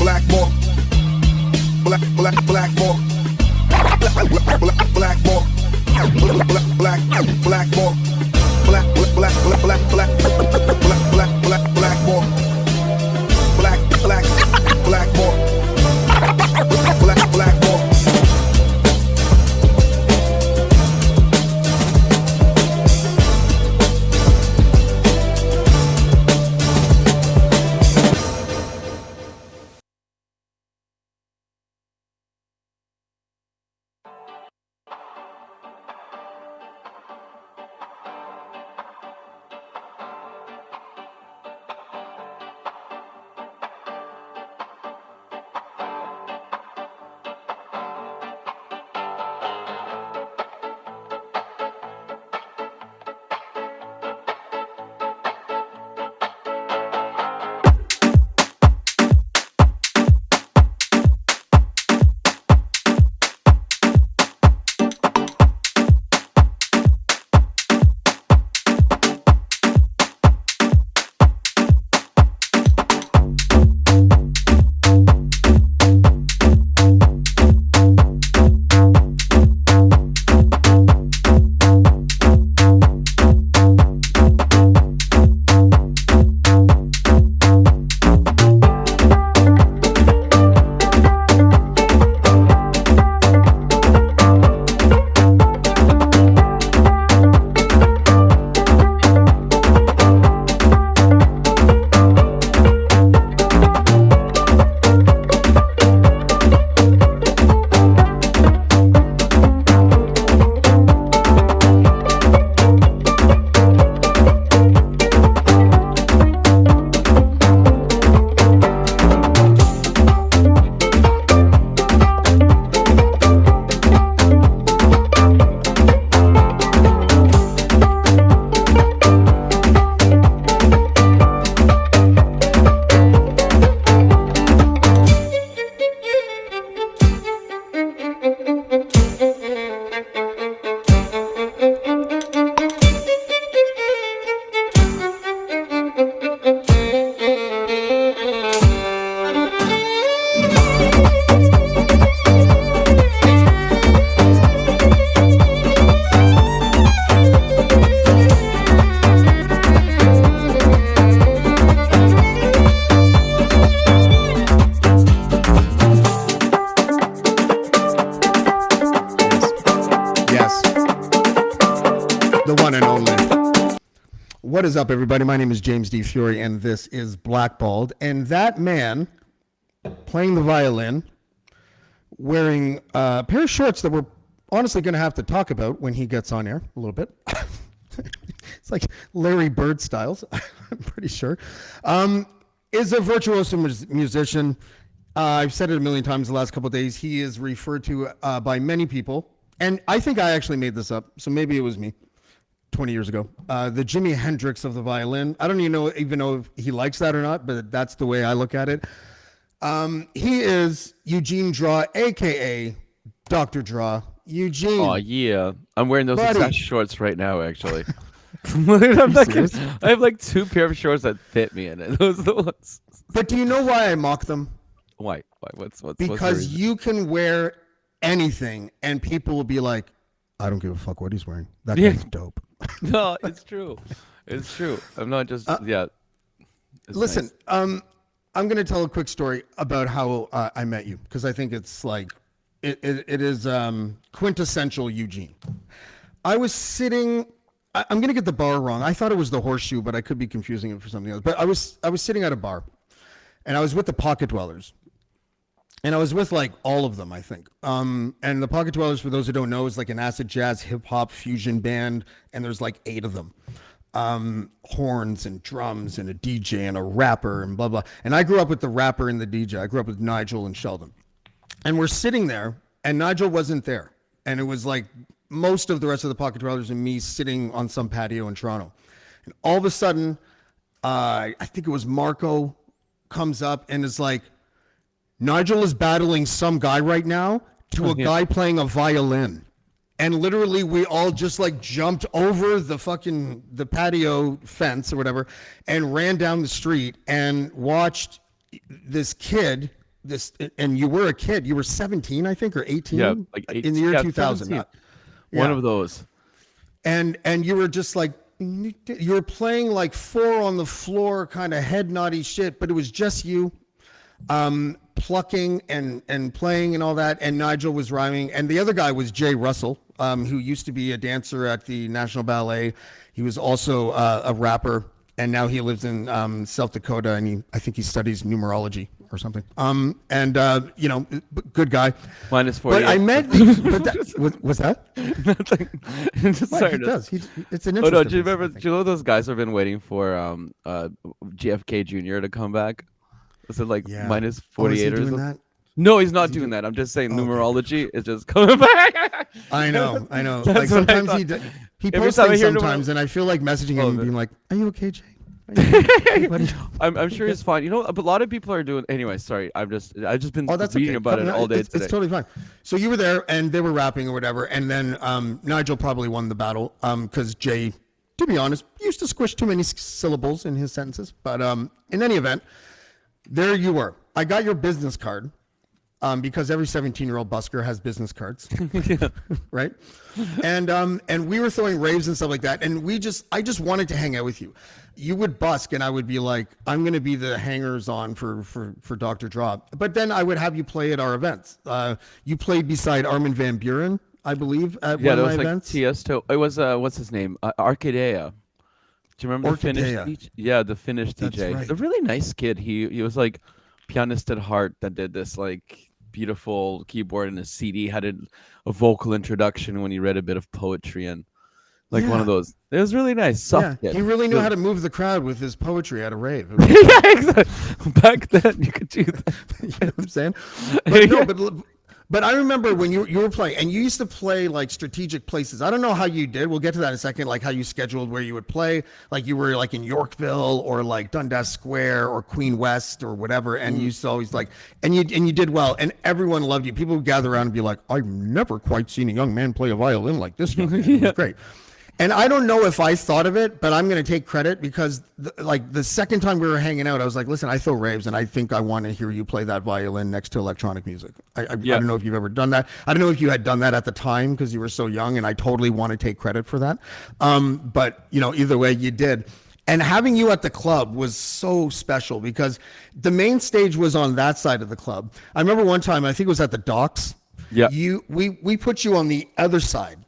Blackballed, blackballed, blackballed, blackballed, blackballed. What is up, everybody? My name is James D. Fury, and this is Blackballed. And that man playing the violin, wearing a pair of shorts that we're honestly going to have to talk about when he gets on air a little bit. It's like Larry Bird styles, I'm pretty sure. Is a virtuoso musician. I've said it a million times the last couple of days. He is referred to by many people, and I think I actually made this up, so maybe it was me 20 years ago. The Jimi Hendrix of the violin. I don't even know if he likes that or not, but that's the way I look at it. He is Eugene Draw, a.k.a. Dr. Draw. Eugene. Oh, yeah. I'm wearing those Buddy. exact shorts right now, actually. I have like two pair of shorts that fit me in it. Those are the ones. But do you know why I mock them? Why? What's Because you can wear anything and people will be like, I don't give a fuck what he's wearing. That guy's dope. No, it's true. It's true. I'm not just, Listen, nice. I'm going to tell a quick story about how I met you, because I think it's like, it is quintessential Eugene. I was sitting, I'm going to get the bar wrong. I thought it was the Horseshoe, but I could be confusing it for something else. But I was sitting at a bar, and I was with the Pocket Dwellers. And I was with like all of them, I think. And the Pocket Dwellers, for those who don't know, is like an acid jazz hip hop fusion band. And there's like 8 of them. Horns and drums and a DJ and a rapper and blah, blah. And I grew up with the rapper and the DJ. I grew up with Nigel and Sheldon. And we're sitting there, and Nigel wasn't there. And it was like most of the rest of the Pocket Dwellers and me sitting on some patio in Toronto. And all of a sudden, I think it was Marco comes up and is like, Nigel is battling some guy right now to a guy playing a violin. And literally we all just like jumped over the patio fence or whatever and ran down the street and watched this kid this, and you were a kid. You were 17, I think, or Yeah, 18 like in the year 2000. 17. One Yeah, of those. and you were just like you were playing like four on the floor, kind of head naughty shit, but it was just you, plucking and playing and all that. And Nigel was rhyming, and the other guy was Jay Russell, who used to be a dancer at the National Ballet. He was also a rapper, and now he lives in South Dakota, and I think he studies numerology or something. Good guy. Minus 48. But I met. Was that? Nothing. Just What? sorry He to- does. It's an Oh interest. no! of Do you his, I remember? think. Do you know those guys have been waiting for JFK Jr. to come back? Was it like Yeah. minus Oh, is he 48 or doing something? that? No, he's not doing that. I'm just saying okay. numerology is just coming back. I know. That's Like what I sometimes thought. he Every posts time I things hear sometimes, and I feel like messaging him and being like, "Are you okay, Jay? Are you okay, buddy?" I'm sure he's fine. You know, a lot of people are doing. Anyway, sorry. I've just been Oh, that's reading okay. about it all day it's today. totally fine. So you were there, and they were rapping or whatever, and then Nigel probably won the battle because Jay, to be honest, used to squish too many syllables in his sentences. But in any event, there you were. I got your business card. Because every 17-year-old busker has business cards, right? And we were throwing raves and stuff like that, and I just wanted to hang out with you. You would busk, and I would be like, I'm going to be the hangers-on for Dr. Draw. But then I would have you play at our events. You played beside Armin van Buuren, I believe, at Yeah, one that of was my like events. Tiesto. It was what's his name? Arcadea. Do you remember the Finnish Orchidea. DJ? Yeah, the Finnish That's DJ. right. A really nice kid. He was like pianist at heart that did this like beautiful keyboard and a CD. Had a vocal introduction when he read a bit of poetry and like one of Yeah. those. It was really nice. Soft Yeah, kid. he really knew Good. how to move the crowd with his poetry at a rave. It was Yeah, exactly. Back then you could do that. you know what I'm saying? But no, but I remember when you were playing, and you used to play like strategic places. I don't know how you did. We'll get to that in a second. Like how you scheduled where you would play. Like you were like in Yorkville or like Dundas Square or Queen West or whatever. And you used to always like, and you did well, and everyone loved you. People would gather around and be like, "I've never quite seen a young man play a violin like this young man." It was great. And I don't know if I thought of it, but I'm going to take credit because the second time we were hanging out, I was like, listen, I throw raves and I think I want to hear you play that violin next to electronic music. I don't know if you've ever done that. I don't know if you had done that at the time because you were so young, and I totally want to take credit for that. But either way you did. And having you at the club was so special because the main stage was on that side of the club. I remember one time, I think it was at the docks. Yeah. We put you on the other side.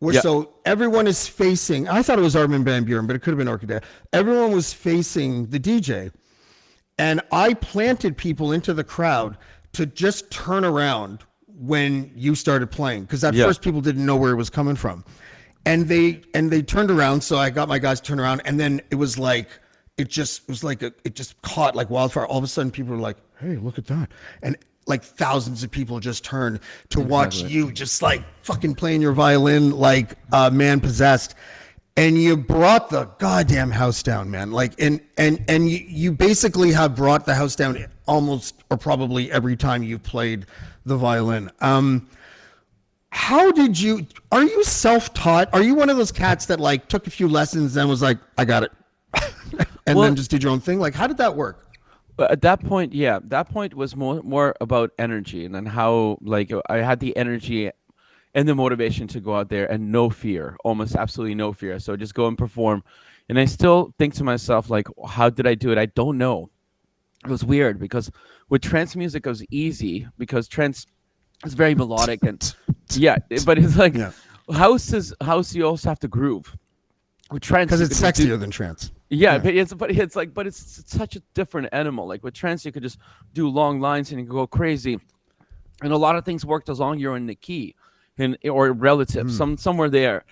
Yeah. So everyone is facing, I thought it was Armin van Buuren, but it could have been Orchidea. Everyone was facing the DJ. And I planted people into the crowd to just turn around when you started playing. Because at first people didn't know where it was coming from. And they turned around. So I got my guys to turn around. And then it was like, it just caught like wildfire. All of a sudden people were like, hey, look at that. And like thousands of people just turned to watch you just like fucking playing your violin like man possessed, and you brought the goddamn house down, man. Like and you basically have brought the house down almost or probably every time you've played the violin. How did you? Are you self-taught? Are you one of those cats that like took a few lessons and was like, I got it, and then just did your own thing? Like, how did that work? But at that point, yeah, that point was more about energy and then how like I had the energy and the motivation to go out there and no fear, almost absolutely no fear. So just go and perform. And I still think to myself, like, how did I do it? I don't know. It was weird because with trance music, it was easy because trance is very melodic and yeah, but it's like house you also have to groove. With trance, Because you it's could just do- sexier than trance. Yeah, but it's such a different animal. Like with trance, you could just do long lines and you could go crazy, and a lot of things worked as long as you're in the key, or relative, somewhere there.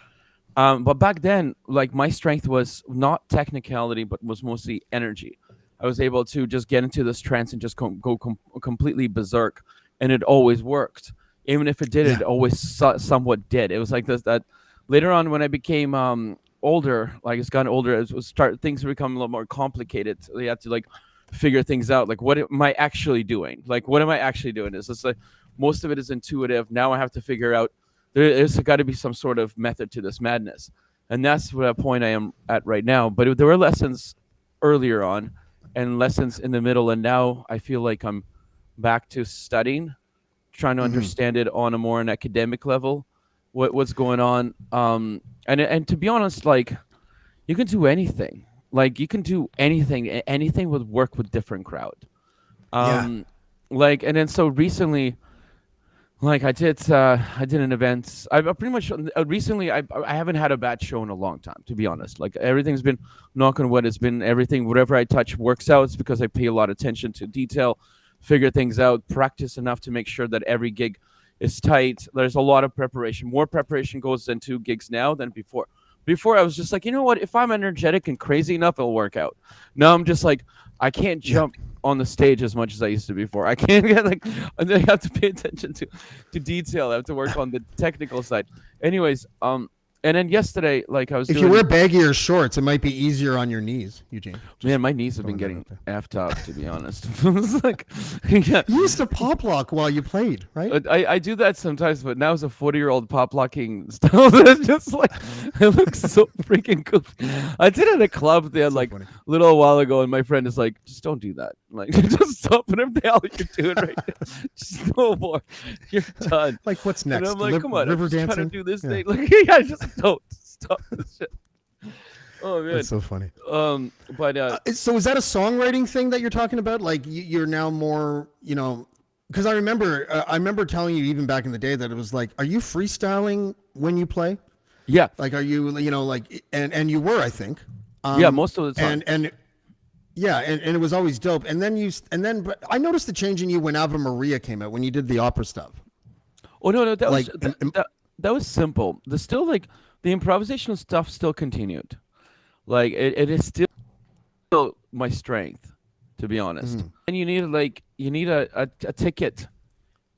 But back then, like my strength was not technicality, but was mostly energy. I was able to just get into this trance and just go completely berserk, and it always worked. Even if it did, it always somewhat did. It was like this that later on when I became older, like it's gotten older, things become a little more complicated. So you have to like figure things out. Like, what am I actually doing? Like, what am I actually doing? It's just like most of it is intuitive. Now I have to figure out there's got to be some sort of method to this madness, and that's the point I am at right now. But there were lessons earlier on, and lessons in the middle, and now I feel like I'm back to studying, trying to understand it on a more an academic level, what's going on. And to be honest, like you can do anything. Like you can do anything. Anything would work with different crowd. Yeah. Like and then so recently, like I did an event. I pretty much recently I haven't had a bad show in a long time, to be honest. Like everything's been knock on wood. It's been everything. Whatever I touch works out. It's because I pay a lot of attention to detail, figure things out, practice enough to make sure that every gig is tight. There's a lot of preparation. More preparation goes into gigs now than before. Before I was just like, you know what? If I'm energetic and crazy enough, it'll work out. Now I'm just like, I can't jump on the stage as much as I used to before. I can't get like, I have to pay attention to detail. I have to work on the technical side. Anyways, and then yesterday, like I was If doing, you wear baggier shorts, it might be easier on your knees, Eugene. man, my knees have been throwing getting that out effed up, to be honest. It's like, yeah. You used to pop lock while you played, right? I do that sometimes, but now as a 40-year-old pop locking style, it's just like it looks so freaking cool. I did it at a club there So like funny. a little while ago, and my friend is like, "Just don't do that. Like, just stop whatever the hell you're doing right now. Just no more. You're done." Like, what's next? And I'm like, "Come on, river I'm just dancing? trying to do this Yeah. thing. Like, yeah, just don't stop this shit." Oh man. That's so funny. But So is that a songwriting thing that you're talking about? Like you're now more, because I remember telling you even back in the day that it was like, are you freestyling when you play? yeah, Like, are you, like, and you were, I think. yeah, most of the time. And yeah, and it was always dope. But I noticed the change in you when Ave Maria came out, when you did the opera stuff. Oh no, that was Like, that was simple. The still like the improvisational stuff still continued. Like it is still my strength, to be honest. And you need a ticket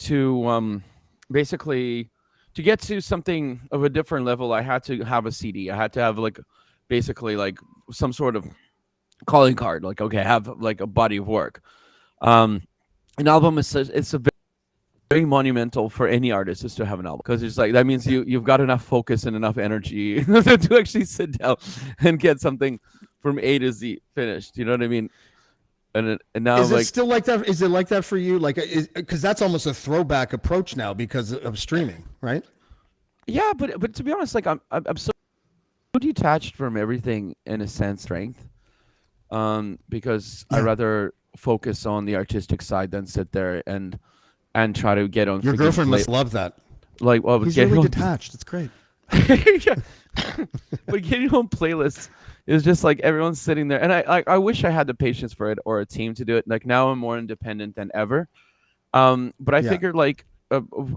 to basically to get to something of a different level. I had to have a CD. I had to have like basically like some sort of calling card. Like okay, have like a body of work. An album it's a very monumental for any artist is to have an album because it's like that means you've got enough focus and enough energy to actually sit down and get something from A to Z finished. You know what I mean? And now is it like still like that? Is it like that for you? Like, because that's almost a throwback approach now because of streaming, right? yeah, but to be honest, like I'm so detached from everything in a sense, strength. Because I rather focus on the artistic side than sit there and try to get on. Your girlfriend must love that. Like, well, He's get really on, detached. It's great. yeah. But getting on playlists is just like everyone's sitting there, and I wish I had the patience for it or a team to do it. Like now I'm more independent than ever. But I figured like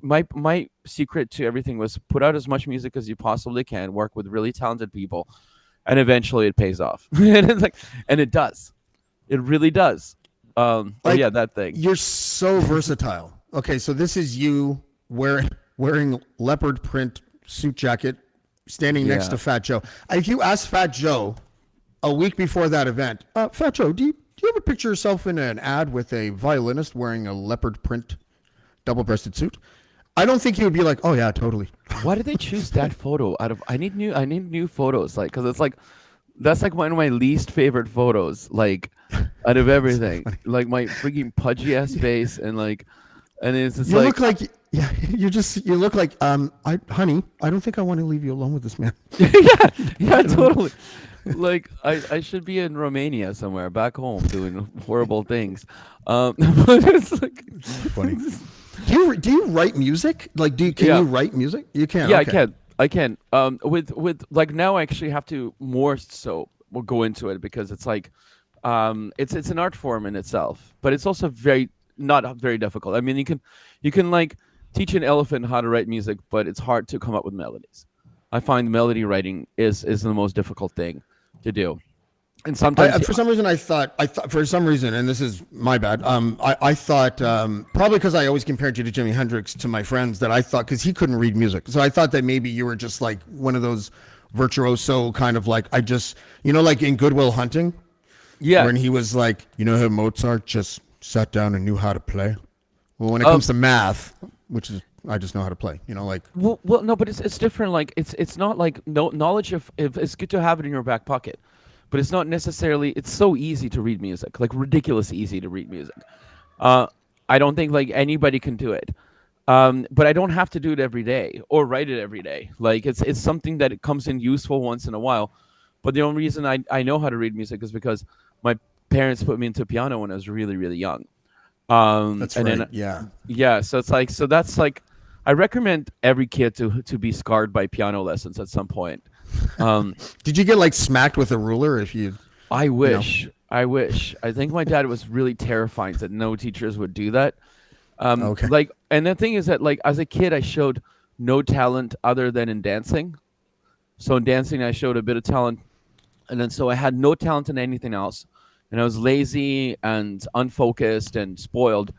my secret to everything was put out as much music as you possibly can, work with really talented people, and eventually it pays off. And it's like, and it does, it really does. Like, yeah, that thing. You're so versatile. Okay, so this is you wearing leopard print suit jacket, standing next Yeah. to Fat Joe. If you ask Fat Joe a week before that event, Fat Joe, do you ever picture yourself in an ad with a violinist wearing a leopard print double-breasted suit? I don't think he would be like, oh yeah, totally. Why did they choose that photo out of? I need new photos, like because it's like that's like one of my least favorite photos, like out of everything, like my freaking pudgy ass face and like, and it's just You like look like you look like honey, I don't think I want to leave you alone with this man. yeah, totally. Like I should be in Romania somewhere, back home, doing horrible things. But it's like Funny. Do you write music? Like, can Yeah. you write music? You can. Yeah, Okay. I can. With like now I actually have to more so we'll go into it because it's like, it's an art form in itself, but it's also not very difficult. I mean, you can like teach an elephant how to write music, but it's hard to come up with melodies. I find melody writing is the most difficult thing to do. And sometimes For some reason, I thought for some reason, and this is my bad. I thought probably because I always compared you to Jimi Hendrix to my friends that I thought because he couldn't read music, so I thought that maybe you were just like one of those virtuoso kind of like like in Good Will Hunting, yeah. when he was like how Mozart just sat down and knew how to play. Well, when it comes to math, which is I just know how to play, like Well, no, but it's different. Like it's not like no knowledge of if it's good to have it in your back pocket, but it's not necessarily. It's so easy to read music, like ridiculous easy to read music. I don't think like anybody can do it. But I don't have to do it every day or write it every day. Like it's something that it comes in useful once in a while. But the only reason I know how to read music is because my parents put me into piano when I was really, really young. That's And right. then Yeah. yeah, so it's like so that's like I recommend every kid to be scarred by piano lessons at some point. Um, Did you get like smacked with a ruler if you, I you know? wish. I wish. I think my dad was really terrifying that no teachers would do that. Okay. Like, and the thing is that, like, as a kid, I showed no talent other than in dancing. So in dancing, I showed a bit of talent, and then so I had no talent in anything else, and I was lazy and unfocused and spoiled.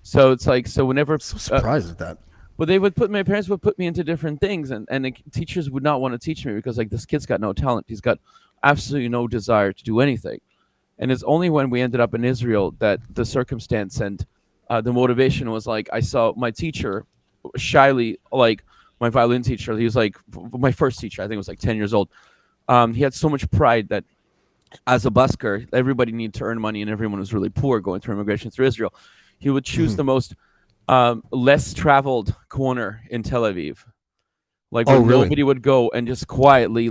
So it's like, so whenever, So surprised at that. but my parents would put me into different things, and the teachers would not want to teach me because like this kid's got no talent. He's got absolutely no desire to do anything. And it's only when we ended up in Israel that the circumstance and the motivation was like I saw my teacher shyly, like my violin teacher. He was like my first teacher. I think was like 10 years old. He had so much pride that as a busker, everybody needed to earn money, and everyone was really poor going through immigration through Israel. He would choose Mhm. the most less traveled corner in Tel Aviv, like where Oh, really? nobody would go, and just quietly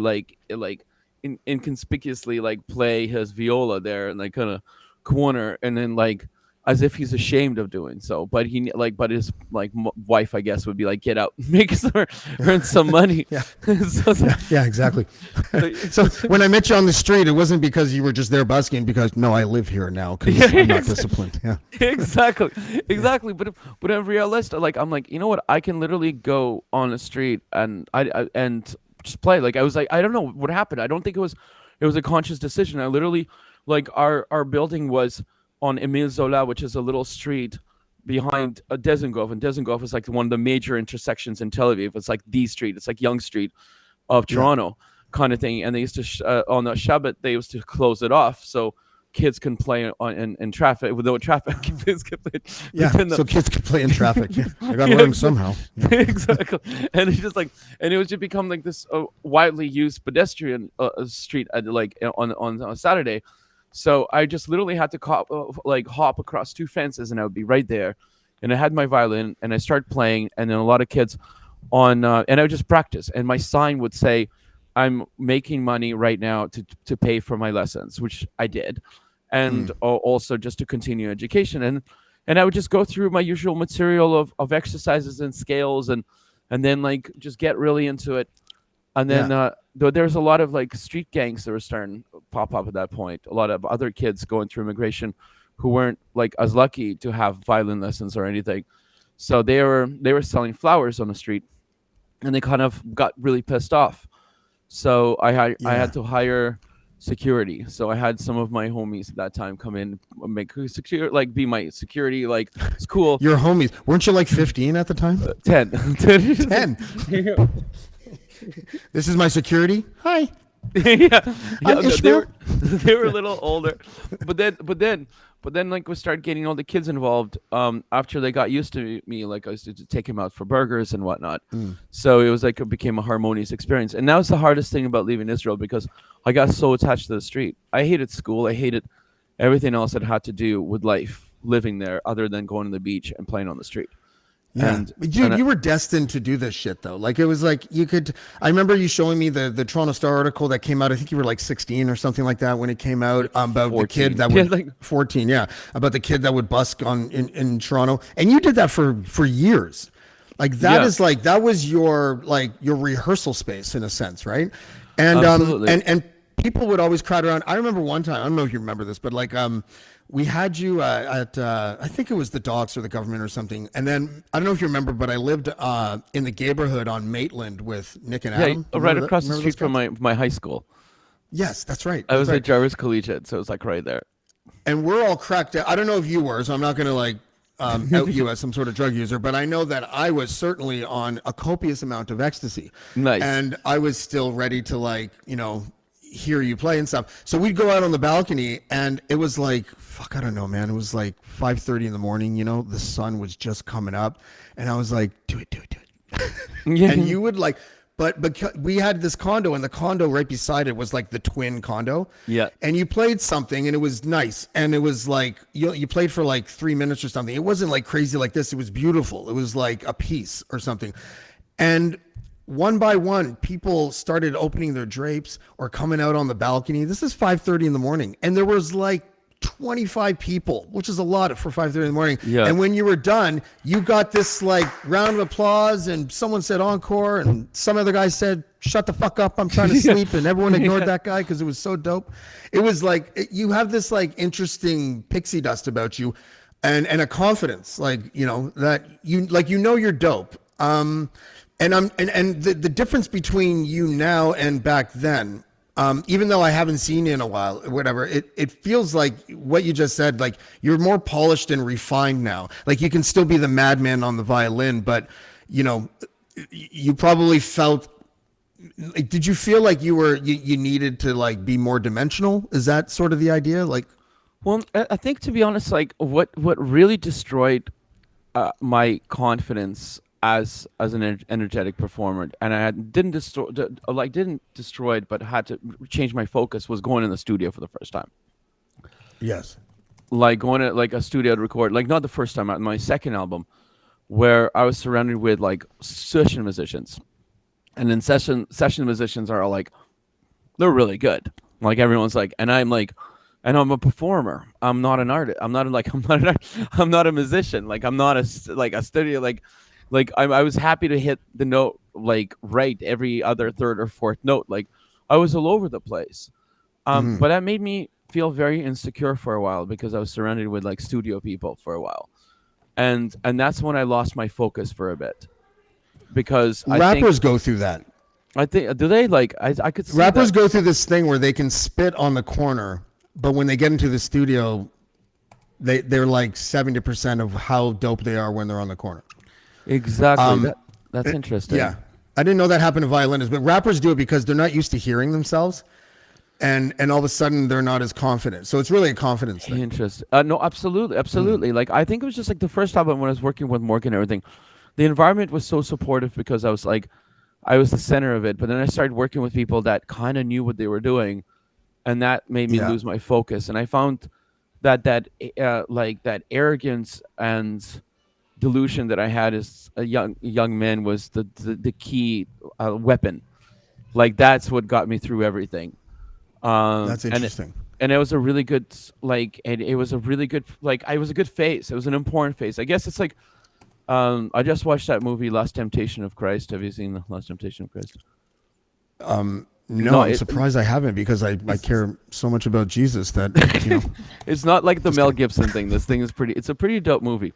inconspicuously like play his viola there in like kind of corner, and then like as if he's ashamed of doing so, but he like but his like wife I guess would be like get out make some earn some money. Yeah. So it's Yeah. like, Yeah. Exactly. So so- when I met you on the street, it wasn't because you were just there busking. Because no, I live here now. Because Yeah, I'm not exactly. disciplined. Yeah. exactly. But I realized like I'm like, you know what, I can literally go on the street and I and just play. Like I was like, I don't know what happened. I don't think it was a conscious decision. I literally like our building was on Emile Zola, which is a little street behind Desengov, and Desengov is like one of the major intersections in Tel Aviv. It's like the street. It's like Young Street of Yeah. Toronto kind of thing. And they used to on the Shabbat they used to close it off so kids can play on in traffic without traffic. Kids can play Yeah. within the So kids can play in traffic. Yeah. I got to yeah, learn somehow. Yeah. exactly. And it's just like, and it was just become like this widely used pedestrian street at, like on a Saturday. So I just literally had to like hop across two fences, and I would be right there. And I had my violin, and I started playing, and then a lot of kids on, and I would just practice. And my sign would say, "I'm making money right now to pay for my lessons," which I did, and Mm. also just to continue education. And I would just go through my usual material of exercises and scales, and then like just get really into it. And Yeah. then there's a lot of like street gangs that were starting to pop up at that point. A lot of other kids going through immigration who weren't like as lucky to have violin lessons or anything. So they were selling flowers on the street, and they kind of got really pissed off. So I Yeah. had to hire security. So I had some of my homies at that time come in, make secure, like be my security. Like it's cool. Your homies weren't you like 15 at the time? 10. 10. This is my security. Hi. yeah, I'm no, Ishmael. they were a little older, but then like we started getting all the kids involved. After they got used to me, like I used to take him out for burgers and whatnot. Mm. So it was like it became a harmonious experience. And that was the hardest thing about leaving Israel because I got so attached to the street. I hated school. I hated everything else that had to do with life, living there, other than going to the beach and playing on the street. Yeah. And Dude, and you were destined to do this shit though. Like it was like you could I remember you showing me the Toronto Star article that came out. I think you were like 16 or something like that when it came out about 14. the kid that Yeah, would like 14, yeah, about the kid that would busk in Toronto. And you did that for years. Like that yeah, is like that was your like your rehearsal space in a sense, right? And absolutely. and people would always crowd around. I remember one time, I don't know if you remember this, but like we had you at I think it was the Docks or the government or something. And then I don't know if you remember, but I lived in the neighborhood on Maitland with Nick and Yeah, Adam. You right remember across the remember those street from guys? my high school. Yes, that's right. I That's was at right. Jarvis Collegiate, so it was like right there. And we're all cracked out. I don't know if you were, so I'm not going to like out you as some sort of drug user, but I know that I was certainly on a copious amount of ecstasy. Nice. And I was still ready to like, hear you play and stuff. So we'd go out on the balcony and it was like, fuck, I don't know, man. It was like 5:30 in the morning, the sun was just coming up and I was like, do it. Yeah. And you would like But because we had this condo, and the condo right beside it was like the twin condo. Yeah. And you played something, and it was nice, and it was like you played for like 3 minutes or something. It wasn't like crazy like this. It was beautiful. It was like a piece or something, and one by one, people started opening their drapes or coming out on the balcony. This is 5:30 in the morning, and there was like 25 people, which is a lot for 5:30 in the morning. Yeah. And when you were done, you got this like round of applause, and someone said encore, and some other guy said, "Shut the fuck up, I'm trying to sleep," and everyone ignored that guy because it was so dope. It was like you have this like interesting pixie dust about you, and a confidence, like that you're dope. And the difference between you now and back then, even though I haven't seen you in a while, whatever, it feels like what you just said, like you're more polished and refined now. Like you can still be the madman on the violin, but you probably felt. Like, did you feel like you needed to like be more dimensional? Is that sort of the idea? Like, Well, I think, to be honest, like what really destroyed my confidence as an energetic performer, and I didn't destroy it, but had to change my focus, was going in the studio for the first time. yes, Like going to like a studio to record, like not the first time, my second album, where I was surrounded with like session musicians, and then session musicians are like, they're really good. Like everyone's like, and I'm like, and I'm a performer. I'm not an artist. I'm not I'm not a musician. Like I'm not a studio. Like I was happy to hit the note like right every other third or fourth note. Like I was all over the place. But that made me feel very insecure for a while because I was surrounded with like studio people for a while, and that's when I lost my focus for a bit. Because rappers go through that. I think, do they? Like I could see Rappers that. go through this thing where they can spit on the corner, but when they get into the studio, they're like 70% of how dope they are when they're on the corner. Exactly. That's interesting. Yeah, I didn't know that happened to violinists, but rappers do it because they're not used to hearing themselves, and all of a sudden they're not as confident. So it's really a confidence thing. Interesting. No, absolutely. Like I think it was just like the first album when I was working with Morgan and everything. The environment was so supportive because I was the center of it. But then I started working with people that kind of knew what they were doing, and that made me lose my focus. And I found that that arrogance and delusion that I had as a young man was the key weapon. Like that's what got me through everything. That's interesting. And it was a really good it was a really good it was a good phase. It was an important phase. I guess it's like I just watched that movie Last Temptation of Christ. Have you seen the Last Temptation of Christ? No, I'm surprised I haven't because I care so much about Jesus that It's not like the Mel Gibson thing. This thing is it's a pretty dope movie.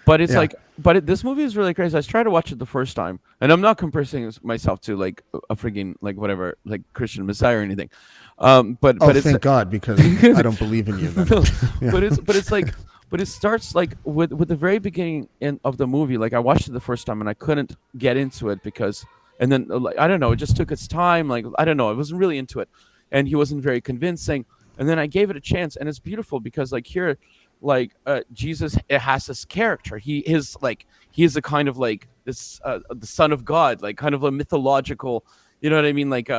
But it's this movie is really crazy. I tried to watch it the first time, and I'm not comparing myself to like a frigging like whatever like Christian Messiah or anything. But it's, thank God, because I don't believe in you. Then. Yeah. But it starts like with the very beginning of the movie. Like I watched it the first time and I couldn't get into it because, and then like I don't know, it just took its time. Like I don't know, I wasn't really into it, and he wasn't very convincing. And then I gave it a chance, and it's beautiful because like here. Like Jesus has this character. He is a kind of like this the son of God, like kind of a mythological, you know what I mean? Like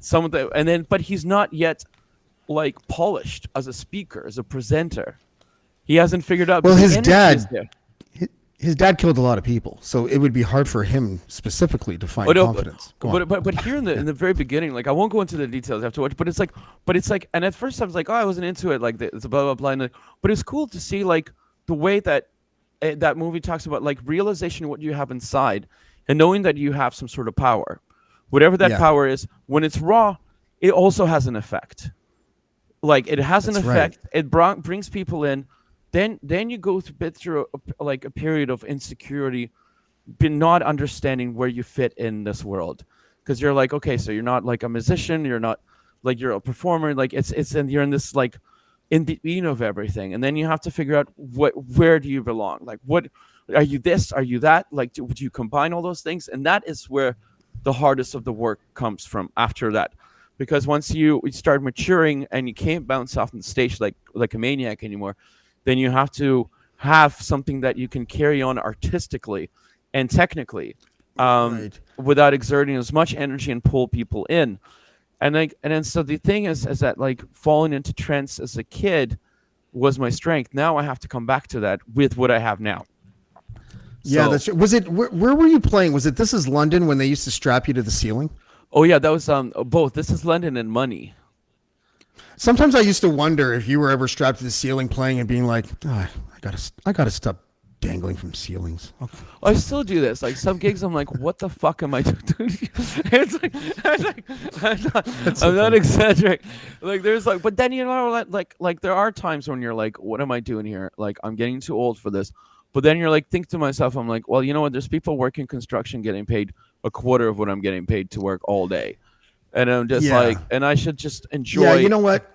some of the, and then but he's not yet like polished as a speaker, as a presenter. He hasn't figured out. Well, his dad killed a lot of people, so it would be hard for him specifically to find confidence. But here in the very beginning, like I won't go into the details afterwards, but it's like, and at first I was like, oh, I wasn't into it, like it's blah blah blah, but it's cool to see like the way that that movie talks about like realization of what you have inside, and knowing that you have some sort of power, whatever that power is. When it's raw, it also has an effect. Like it has an effect. Right. It brings people in. Then you go through a period of insecurity, not understanding where you fit in this world, because you're like, okay, so you're not like a musician, you're not like you're a performer, like you're in this like in between of everything, and then you have to figure out where do you belong, like what are you, this, are you that, like do you combine all those things? And that is where the hardest of the work comes from after that, because once you start maturing and you can't bounce off the stage like a maniac anymore. Then you have to have something that you can carry on artistically and technically Right. without exerting as much energy and pull people in. And then so the thing is that like falling into trance as a kid was my strength. Now I have to come back to that with what I have now. Yeah, So, was it where were you playing? Was it This Is London when they used to strap you to the ceiling? oh yeah, that was both. This is London and Money. Sometimes I used to wonder if you were ever strapped to the ceiling playing and being like, "God, I gotta stop dangling from ceilings." Okay. I still do this. Like some gigs, I'm like, what the fuck am I doing? It's like I'm not exaggerating. Like there's like, but then you know, like there are times when you're like, what am I doing here? Like I'm getting too old for this. But then you're like, think to myself, I'm like, well, you know what? There's people working construction getting paid a quarter of what I'm getting paid to work all day, and I'm just Yeah. like, and I should just enjoy. Yeah, you know what?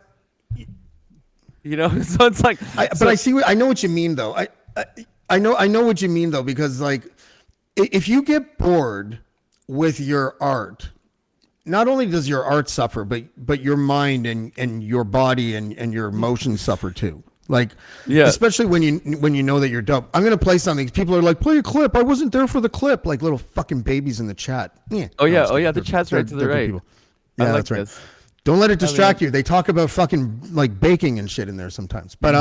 You know, so it's like, But I see. I know what you mean, though. I know what you mean, though, because like, if you get bored with your art, not only does your art suffer, but your mind and your body and your emotions suffer too. Like, Yeah. especially when you know that you're dope. I'm gonna play something. People are like, "Play a clip." I wasn't there for the clip. Like little fucking babies in the chat. Yeah. oh yeah, No, oh yeah, the they're- chat's right to the they're good right. people. I Yeah, like that's right. this. Don't let it distract you. They talk about fucking like baking and shit in there sometimes. But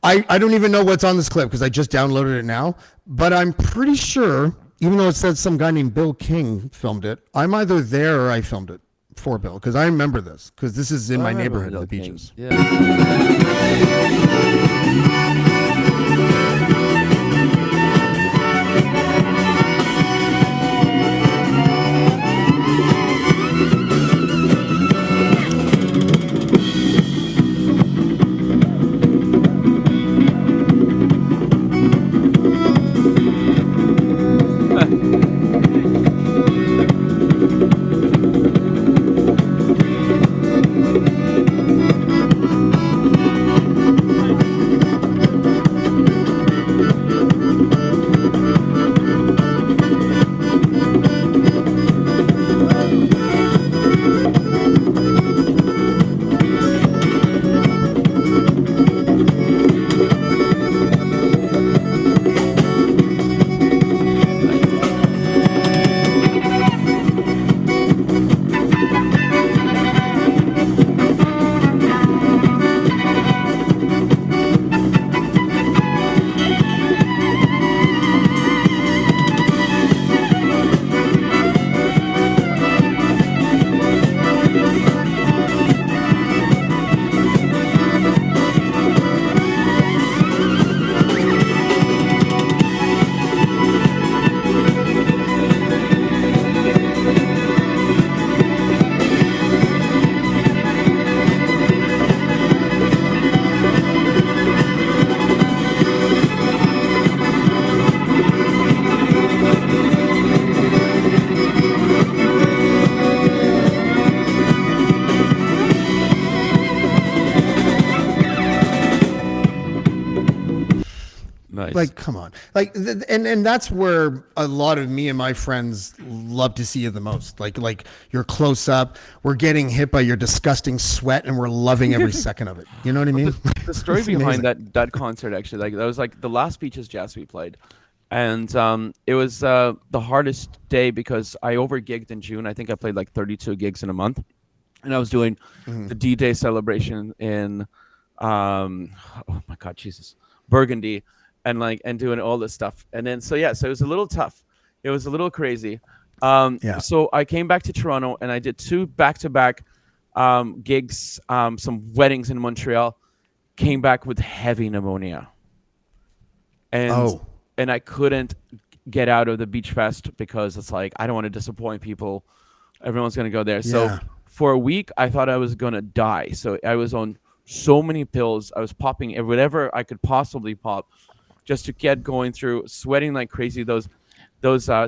Right. I don't even know what's on this clip because I just downloaded it now. But I'm pretty sure, even though it says some guy named Bill King filmed it, I'm either there or I filmed it for Bill because I remember this because this is in I my remember neighborhood of the Bill King. beaches. Yeah. Nice. Like, come on. Like, and that's where a lot of me and my friends love to see you the most. Like you're close up. We're getting hit by your disgusting sweat, and we're loving every second of it. You know what I mean? The story It's behind amazing. that concert actually, like that was like the last Beaches Jazz we played, and it was the hardest day because I over gigged in June. I think I played like 32 gigs in a month, and I was doing the D-Day celebration in oh my god, Jesus, Burgundy, and doing all this stuff, and then so yeah, so it was a little tough. It was a little crazy. Yeah. So I came back to Toronto and I did 2 back-to-back gigs, some weddings in Montreal. Came back with heavy pneumonia, and Oh. and I couldn't get out of the Beach Fest because it's like I don't want to disappoint people. Everyone's gonna go there. So Yeah. for a week, I thought I was gonna die. So I was on so many pills. I was popping whatever I could possibly pop, just to get going through, sweating like crazy. Those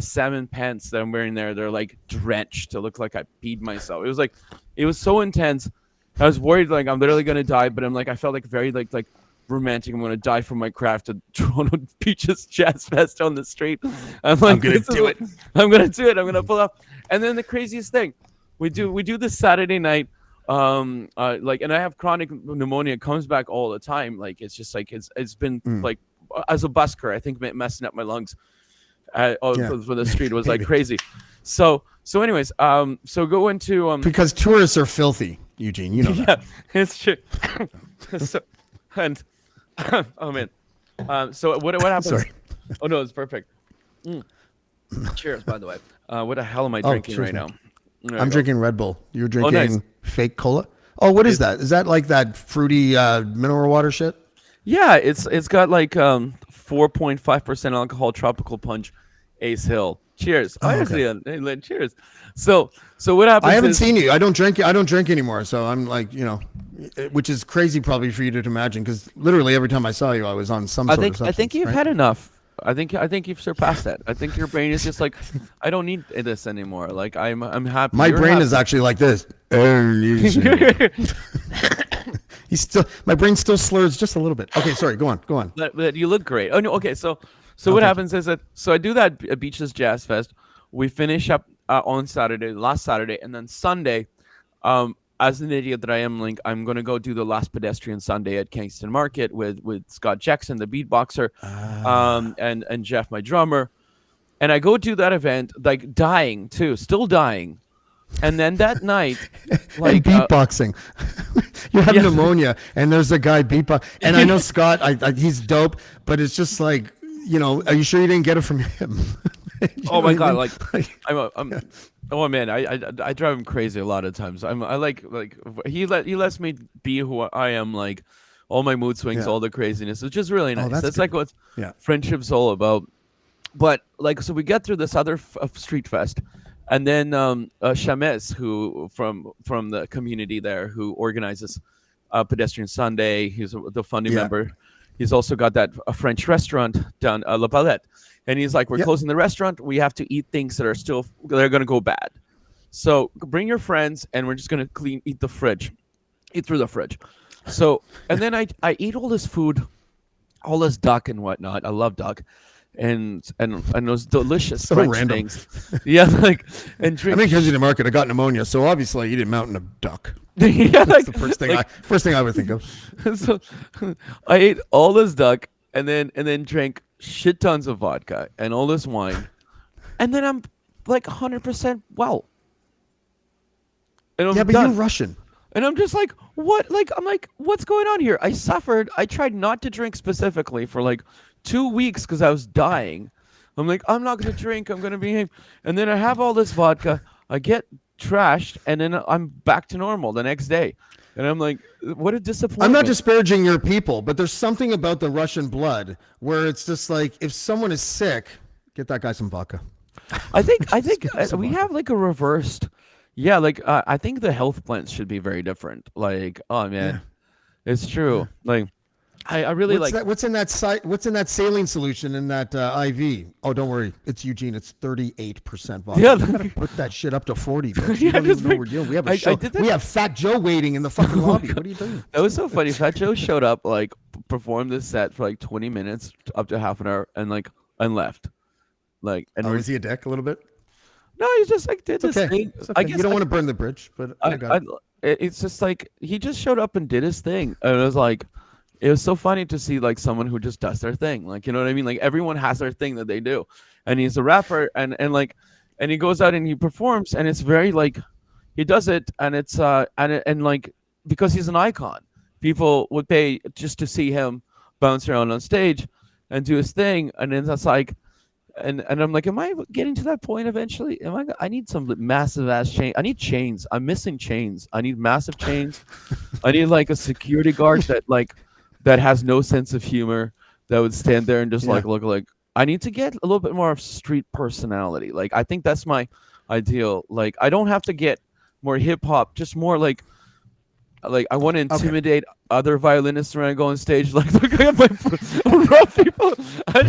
salmon pants that I'm wearing there, they're like drenched to look like I peed myself. It was so intense. I was worried like I'm literally gonna die, but I'm like I felt like very like romantic. I'm gonna die for my craft at Toronto Beaches Jazz Fest on the street. I'm like, gonna this is do what I'm gonna do it. I'm gonna pull up. And then the craziest thing, we do this Saturday night. Like, and I have chronic pneumonia. It comes back all the time. Like it's just like it's been like as a busker, I think messing up my lungs. Yeah. for the street was like crazy. So anyways, so go into Because tourists are filthy, Eugene. You know that. yeah, it's true. So, and oh man, so what happens? Sorry. Oh no, it's perfect. Cheers, by the way. What the hell am I Oh, drinking cheers, right man. now? There I'm you go. drinking Red Bull. You're drinking nice. fake cola? Oh, what is that? Is that like that fruity mineral water shit? Yeah, it's got like 4.5% alcohol, tropical punch, Ace Hill. Cheers. Oh, Honestly, okay. hey, Lynn, cheers. So what happens? I haven't is, seen you. I don't drink anymore. So I'm like, which is crazy probably for you to imagine, because literally every time I saw you, I was on some I sort of think substance, you've right? had enough. I think you've surpassed that. I think your brain is just like, I don't need this anymore. Like I'm happy. My You're brain happy. is actually like this. My brain still slurs just a little bit. Okay, sorry. Go on. But you look great. Oh no, okay. So what happens is that I do that at Beaches Jazz Fest. We finish up on last Saturday, and then Sunday. As an idiot that I am, Link, I'm gonna go do the last pedestrian Sunday at Kingston Market with Scott Jackson, the beatboxer, and Jeff, my drummer, and I go do that event, like dying too, still dying. And then that night, like and beatboxing. You're having yeah. pneumonia, and there's a guy beatbox. And I know Scott, he's dope, but it's just like, are you sure you didn't get it from him? Oh my god, I'm oh man, I drive him crazy a lot of times. I like he lets me be who I am, like all my mood swings, all the craziness. It's just really nice. That's like what friendship's all about. But like, so we get through this other street fest, and then Shames, who from the community there, who organizes Pedestrian Sunday, he's the funding member. He's also got that French restaurant down La Palette. And he's like, we're closing the restaurant. We have to eat things that are going to go bad. So bring your friends, and we're just going to eat through the fridge. So, and then I eat all this food, all this duck and whatnot. I love duck. And those delicious So French random. things. Yeah, like, and drink. I'm in Kensington Market. I got pneumonia, so obviously I eat a mountain of duck. Yeah, That's the first thing I would think of. So I ate all this duck, and then drank shit tons of vodka and all this wine, and then I'm like 100% well. And I'm Yeah, but done. you're Russian. And I'm just like, what? Like, I'm like, what's going on here? I suffered. I tried not to drink specifically for like 2 weeks because I was dying. I'm like, I'm not going to drink. I'm going to behave. And then I have all this vodka. I get trashed, and then I'm back to normal the next day. And I'm like, what a disappointment. I'm not disparaging your people, but there's something about the Russian blood where it's just like, if someone is sick, get that guy some vodka. I think we have like a reversed. Yeah, like I think the health plans should be very different. Like, oh man, it's true. Like, I really what's in that saline solution in that IV? Oh, don't worry, it's Eugene. It's 38% vodka. Yeah, You gotta put that shit up to 40. Bitch. Yeah, You don't just even know what we're doing. We have a I show. did that- We have Fat Joe waiting in the fucking lobby. What are you doing? That was so funny. Fat Joe showed up, like performed this set for like 20 minutes, up to half an hour, and left. Like, and Was he a dick a little bit? no, he just like did this Okay. thing. It's okay. I guess You don't want to burn the bridge, but I got it. it's just like he just showed up and did his thing, and it was like, it was so funny to see like someone who just does their thing. Like, you know what I mean? Like, everyone has their thing that they do, and he's a rapper, and he goes out and he performs, and it's very like, he does it, and it's and like, because he's an icon, people would pay just to see him bounce around on stage and do his thing, and then that's like. And I'm like, am I getting to that point eventually? I need some massive ass chain. I need chains. I'm missing chains. I need massive chains. I need like a security guard that has no sense of humor, that would stand there and just like look like. I need to get a little bit more of street personality. Like, I think that's my ideal. Like, I don't have to get more hip hop, just more like I want to intimidate other violinists when I go on stage. Like, look at my rough people. I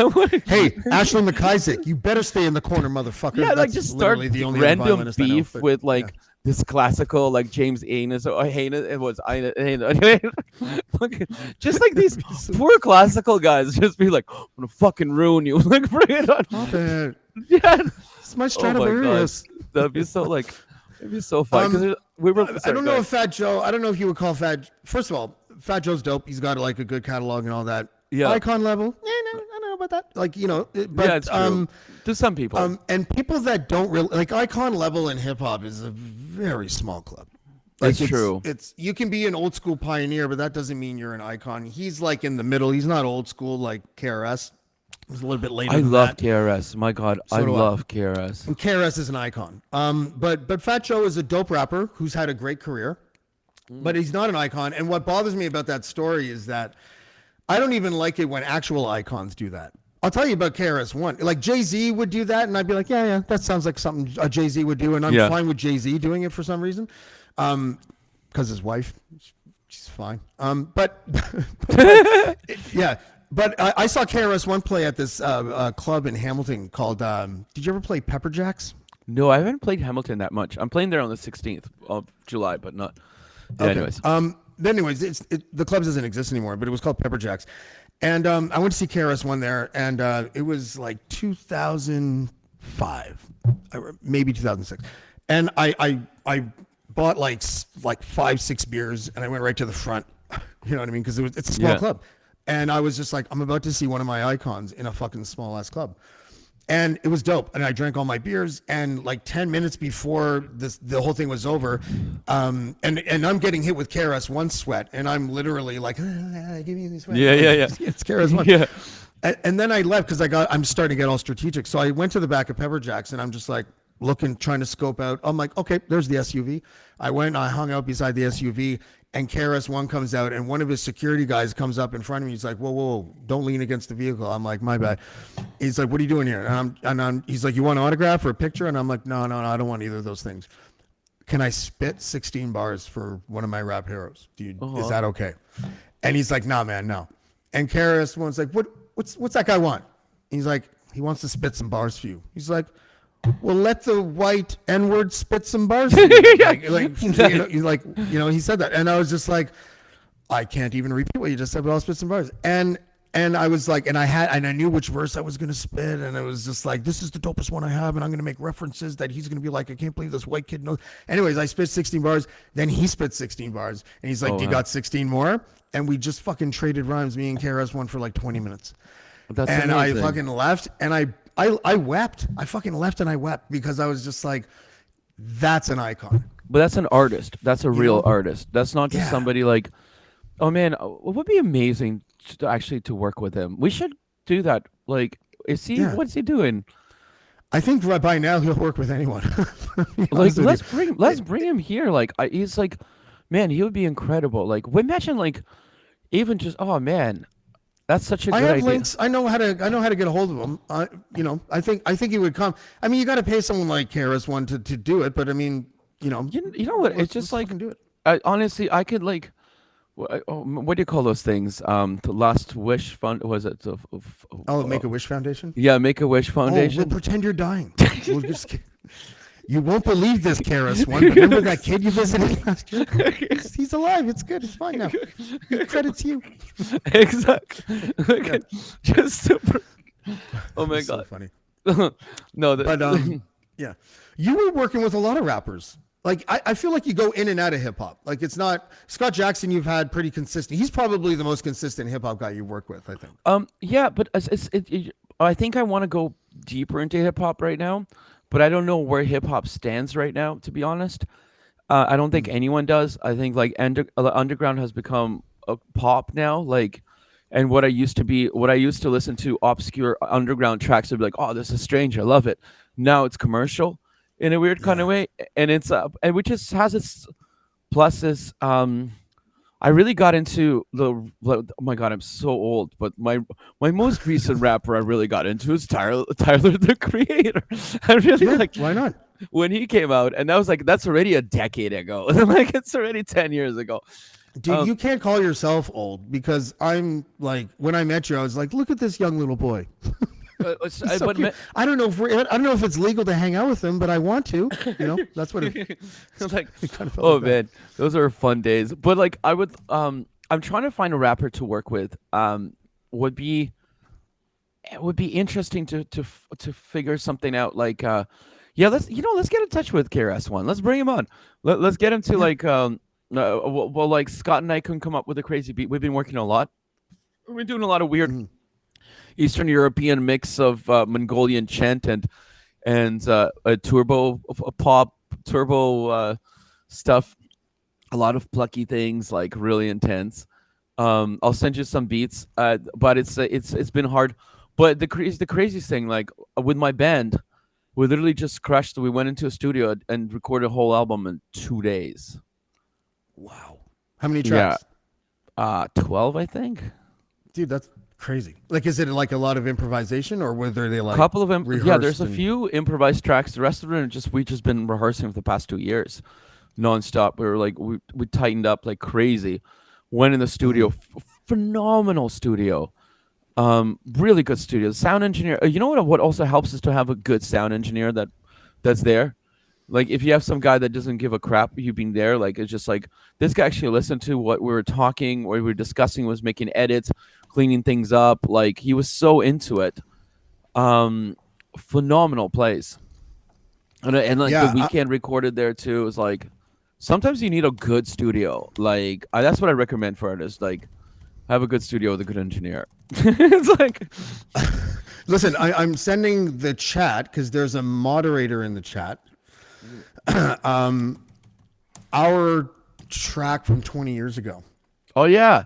want to. Hey, Ashley McIsaac, you better stay in the corner, motherfucker. Yeah, like, That's just start literally the only random violinist I know, beef but, with like this classical, like James Aines or Haines. It was just like these poor classical guys. Just be like, I'm gonna fucking ruin you. Like, bring it on. Stop it. Yeah. It's my Oh my god, Stradivarius. that'd be so like. It'd be so fun because we were. I don't know if Fat Joe. I don't know if you would call Fat. First of all, Fat Joe's dope. He's got like a good catalog and all that. Yeah. Icon level. I don't know about that. Like, but Yeah, it's true. To some people. and people that don't really like icon level in hip hop is a very small club. Like It's true. It's you can be an old school pioneer, but that doesn't mean you're an icon. He's like in the middle. He's not old school like KRS. He's a little bit later. I than love that. KRS. My God, I do I. love KRS. And KRS is an icon. But Fat Joe is a dope rapper who's had a great career, but he's not an icon. And what bothers me about that story is that I don't even like it when actual icons do that. I'll tell you about KRS-One. Like Jay-Z would do that, and I'd be like, yeah, that sounds like something a Jay-Z would do, and I'm fine with Jay-Z doing it for some reason, because his wife, she's fine. But yeah. But I saw KRS-One play at this club in Hamilton called. Did you ever play Pepper Jacks? No, I haven't played Hamilton that much. I'm playing there on the 16th of July, but not. Yeah, Okay. Anyways, the club doesn't exist anymore, but it was called Pepper Jacks. And I went to see KRS-One there, and it was like 2005, maybe 2006. And I bought like 5-6 beers, and I went right to the front. You know what I mean? Because it's a small club. And I was just like, I'm about to see one of my icons in a fucking small ass club. And it was dope. And I drank all my beers. And like 10 minutes before the whole thing was over, and I'm getting hit with KRS-One sweat. And I'm literally like, give me these sweat. Yeah. It's KRS-One. Yeah. And then I left because I'm starting to get all strategic. So I went to the back of Pepper Jacks, and I'm just like looking, trying to scope out. I'm like, okay, there's the SUV. I went and I hung out beside the SUV. And KRS-One comes out, and one of his security guys comes up in front of me. He's like, whoa, don't lean against the vehicle. I'm like, my bad. He's like, what are you doing here? He's like, you want an autograph or a picture? And I'm like, no, I don't want either of those things. Can I spit 16 bars for one of my rap heroes? Is that okay? And he's like, nah, man, no. And KRS-One's like, what's that guy want? He's like, he wants to spit some bars for you. He's like, well, let the white N-word spit some bars. He said that. And I was just like, I can't even repeat what you just said, but I'll spit some bars. And I was like, and I knew which verse I was going to spit. And it was just like, this is the dopest one I have. And I'm going to make references that he's going to be like, I can't believe this white kid knows. Anyways, I spit 16 bars. Then he spit 16 bars. And he's like, you got 16 more? And we just fucking traded rhymes, me and KRS-One for like 20 minutes. That's and amazing. I fucking left, and I wept. I fucking left, and I wept because I was just like, that's an icon. But that's an artist. That's a real artist. That's not just somebody like, oh man, it would be amazing to work with him. We should do that. Like, what's he doing? I think by now he'll work with anyone. Like, let's bring him here. Like, he's like, man, he would be incredible. Like, imagine like, even just, oh man. That's such a good idea. I have links. I know how to get a hold of him. I think he would come. I mean, you got to pay someone like KRS-One to do it, but I mean, you know what? It's just like, do it. Honestly, I could like, what do you call those things? The Last Wish Fund, was it? Make-A-Wish Foundation. Yeah, Make-A-Wish Foundation. We'll pretend you're dying. We'll just. You won't believe this, KRS-One. Remember that kid you visited last year? He's alive. It's good. It's fine now. Credits you. Exactly. Okay. Just super. Oh my God. So funny. No, but yeah, you were working with a lot of rappers. Like I feel like you go in and out of hip hop. Like it's not Scott Jackson. You've had pretty consistent. He's probably the most consistent hip hop guy you've worked with, I think. Yeah, but I think I want to go deeper into hip hop right now. But I don't know where hip hop stands right now, to be honest. I don't think anyone does. I think like underground has become a pop now. Like, and what I used to listen to obscure underground tracks, I'd be like, oh, this is strange. I love it. Now it's commercial in a weird kind of way, and it's and which just has its pluses. I really got into oh my God, I'm so old, but my most recent rapper I really got into is Tyler the Creator. I really like. Why not? When he came out, and that's already a decade ago. Like it's already 10 years ago. Dude, you can't call yourself old because I'm like, when I met you, I was like, look at this young little boy. So I don't know if it's legal to hang out with him, but I want to. You know, that's what it. Like, oh man, those are fun days. But like, I would, I'm trying to find a rapper to work with. Would be interesting to figure something out. Like, let's get in touch with KRS-One. Let's bring him on. Let's get him to like, like Scott and I can come up with a crazy beat. We've been working a lot. We've been doing a lot of weird. Eastern European mix of Mongolian chant and a turbo a pop turbo stuff. A lot of plucky things, like really intense. I'll send you some beats, but it's been hard. But the craziest thing, like with my band, we literally just crushed. We went into a studio and recorded a whole album in 2 days. Wow. How many Yeah, tracks? 12, I think. Dude, that's crazy. Like, is it like a lot of improvisation, or whether they like Couple of yeah. There's rehearsed a and few improvised tracks. The rest of it are just we just been rehearsing for the past 2 years, nonstop. We were like we tightened up like crazy. Went in the studio, phenomenal studio. Really good studio. Sound engineer. You know what? What also helps is to have a good sound engineer that's there. Like if you have some guy that doesn't give a crap you being there, like it's just like this guy actually listened to what we were talking, what we were discussing, was making edits, cleaning things up. Like he was so into it. Um, Phenomenal place. And like the yeah, weekend recorded there too. It was like sometimes you need a good studio. Like that's what I recommend for artists. Like have a good studio with a good engineer. It's like listen, I'm sending the chat because there's a moderator in the chat. Our track from 20 years ago. oh yeah,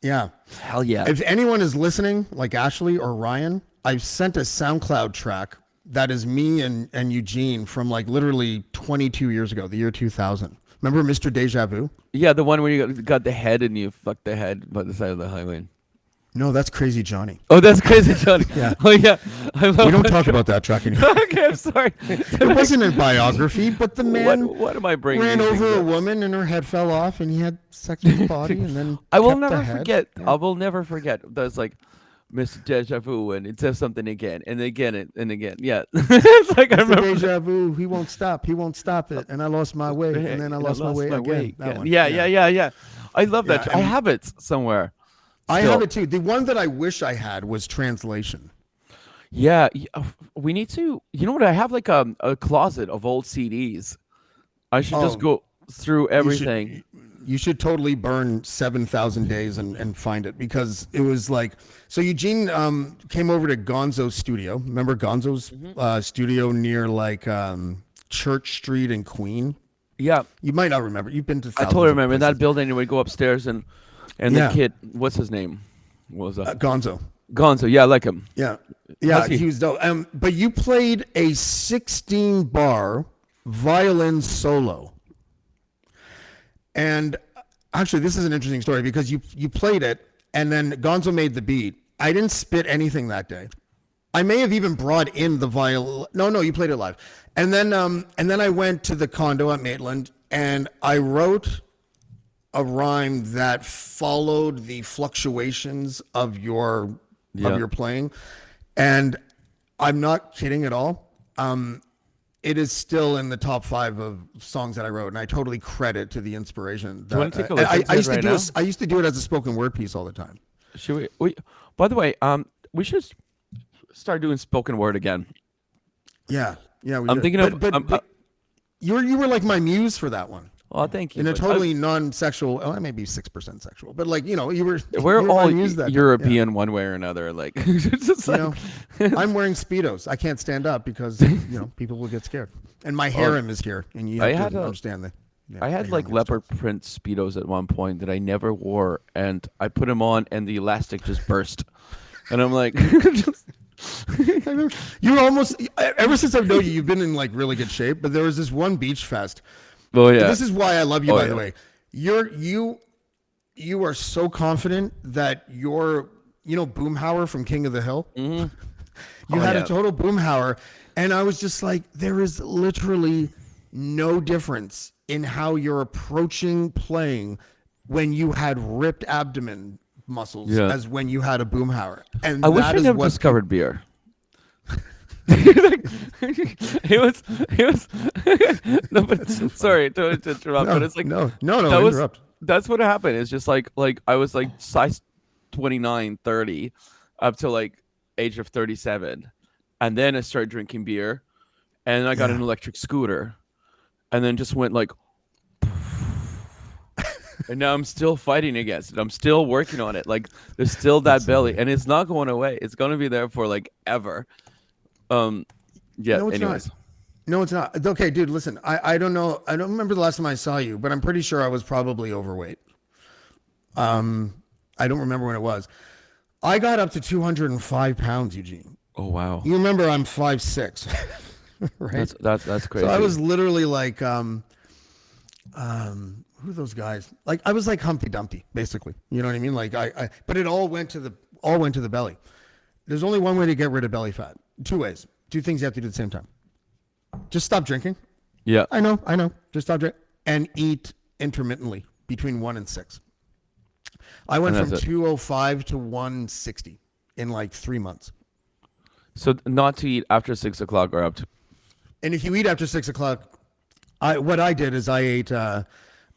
Yeah. hell yeah. If anyone is listening, like Ashley or Ryan, I've sent a SoundCloud track that is me and Eugene from like literally 22 years ago, the year 2000. Remember Mr. Deja Vu? Yeah, the one where you got the head and you fucked the head by the side of the highway. No, that's Crazy Johnny. Oh, that's crazy, Johnny. Yeah. Oh yeah, I love We don't that talk track. about that track anymore. Okay, I'm sorry. It wasn't a biography, but the man What am I bringing? ran these over things a up? woman and her head fell off and he had sex with his body and then I will kept the never head. forget. Yeah. I will never forget. That's like Mr. Deja Vu, and it says something again and again and again. Yeah, it's like I It's the remember. deja vu. He won't stop. He won't stop it. And I lost my way. And then I lost my way again. That one. Yeah. I love that. Yeah, I and- have it somewhere. I Still. have it too. The one that I wish I had was translation. Yeah, we need to. You know what? I have like a closet of old CDs. I should just Oh, go through everything. You should totally burn 7,000 days and find it because it was like, so Eugene came over to Gonzo's studio. Remember Gonzo's studio near like Church Street and Queen? Yeah, You might not remember. You've been to I thousands totally of remember in that places. building. You would go upstairs and Yeah. the kid, what's his name? What was that? Gonzo. Gonzo. Yeah, I like him. Yeah. Yeah, How's he? he was dope. But you played a 16 bar violin solo. And actually, this is an interesting story because you played it and then Gonzo made the beat. I didn't spit anything that day. I may have even brought in the violin. No, you played it live. And then I went to the condo at Maitland and I wrote a rhyme that followed the fluctuations of your playing. And I'm not kidding at all. It is still in the top 5 of songs that I wrote, and I totally credit to the inspiration. Do you want to take a listen to I it used to right do now? I used to do it as a spoken word piece all the time. Should we? By the way, we should start doing spoken word again. Yeah, we I'm did. thinking of. But you were like my muse for that one. Oh, thank you. In a but totally non-sexual, maybe 6% sexual, but like you were. we're you were all my muse that time. European one way or another. Like, it's just Yeah. like I'm wearing Speedos. I can't stand up because people will get scared, and my harem is here, and you have to understand that. Yeah, I had the like harem leopard print speedos at one point that I never wore, and I put them on, and the elastic just burst, and I'm like, just, You're almost ever since I've known you, you've been in like really good shape. But there was this one beach fest. oh yeah, This is why I love you, Oh, by yeah. the way. You are so confident that you're Boomhauer from King of the Hill. You had yeah. a total Boomhauer, and I was just like, there is literally no difference in how you're approaching playing when you had ripped abdomen muscles Yeah. as when you had a Boomhauer. And I wish that I is never what discovered beer. It was no, but sorry to interrupt, but it's like no, that was interrupt. that's what happened. It's just like I was like size 29, 30 up to like age of 37, and then I started drinking beer, and I got an electric scooter, and then just went like And now I'm still fighting against it. I'm still working on it. Like there's still that belly, and it's not going away. It's gonna be there for like ever. Yeah. No, it's Anyways. not. No, it's not. Okay, dude, listen. I don't know. I don't remember the last time I saw you, but I'm pretty sure I was probably overweight. I don't remember when it was. I got up to 205 pounds, Eugene. Oh wow. You remember I'm 5'6", right? That's crazy. So I was literally like, who are those guys? Like I was like Humpty Dumpty, basically. You know what I mean? Like but it all went to the belly. There's only one way to get rid of belly fat. Two ways. Two things you have to do at the same time. Just stop drinking. Yeah. I know. Just stop drinking and eat intermittently between 1 and 6. I went from 205 to 160 in like 3 months. So not to eat after 6 o'clock or up to. And if you eat after 6 o'clock, what I did is I ate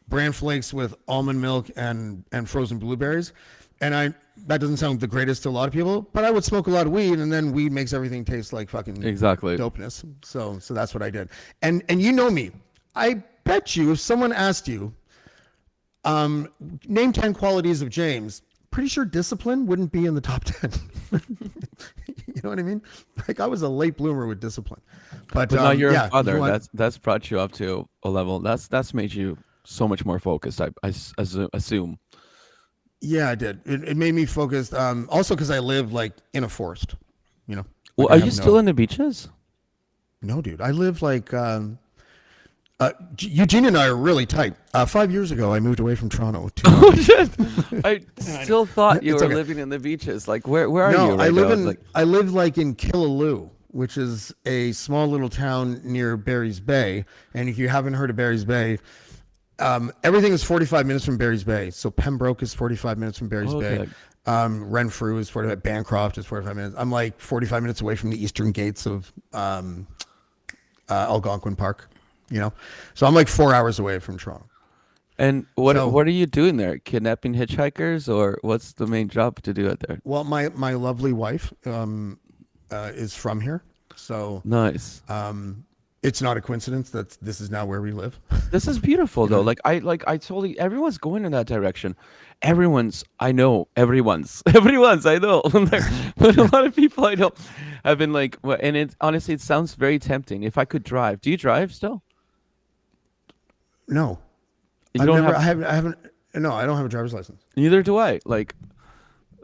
bran flakes with almond milk and frozen blueberries. And that doesn't sound the greatest to a lot of people, but I would smoke a lot of weed, and then weed makes everything taste like fucking Exactly. dopeness. So that's what I did. And you know me. I bet you if someone asked you, name 10 qualities of James, pretty sure discipline wouldn't be in the top 10. You know what I mean? Like I was a late bloomer with discipline. But now you're yeah, a father. you know That's brought you up to a level. That's made you so much more focused. I assume. Yeah, I did. It made me focused. Also because I live like in a forest, you know. Well, Like, are you still in the beaches? No, dude. I live like Eugene and I are really tight. 5 years ago, I moved away from Toronto. Oh shit! I still thought you It's were okay. living in the beaches. Like where are you? No, Right now? I live like in Killaloo, which is a small little town near Barry's Bay. And if you haven't heard of Barry's Bay, everything is 45 minutes from Barry's Bay. So Pembroke is 45 minutes from Barry's Bay. Renfrew is 45. Bancroft is 45 minutes. I'm like 45 minutes away from the eastern gates of Algonquin Park. You know, so I'm like 4 hours away from Toronto. And what are you doing there? Kidnapping hitchhikers, or what's the main job to do out there? Well, my lovely wife is from here, so Nice. it's not a coincidence that this is now where we live. This is beautiful though. I totally everyone's going in that direction. I know. But a lot of people I know have been like, well, and it honestly it sounds very tempting. If I could drive, do you drive still? No, You I don't haven't. No, I don't have a driver's license. Neither do I. Like,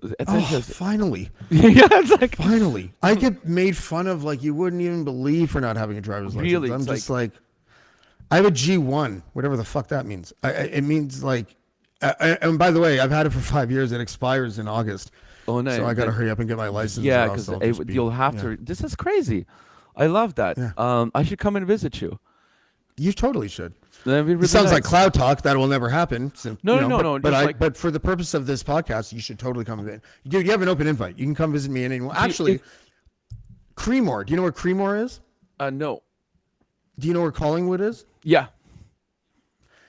it's Oh, interesting. finally, Yeah, it's like finally, I get made fun of like you wouldn't even believe for not having a driver's license. Really? I'm It's just like, I have a G1, whatever the fuck that means. It means like, and by the way, I've had it for 5 years. It expires in August. oh no. So I got to hurry up and get my license. Yeah, or else because I'll just be- you'll have to. This is crazy. I love that. Yeah. I should come and visit you. You totally should. That'd be really It sounds like nice. cloud talk. That will never happen. So, No, you no, know, no, But, just like- but for the purpose of this podcast, you should totally come visit. Dude, you have an open invite. You can come visit me anyone. Actually, Creemore. Do you know where Creemore is? No. Do you know where Collingwood is? Yeah.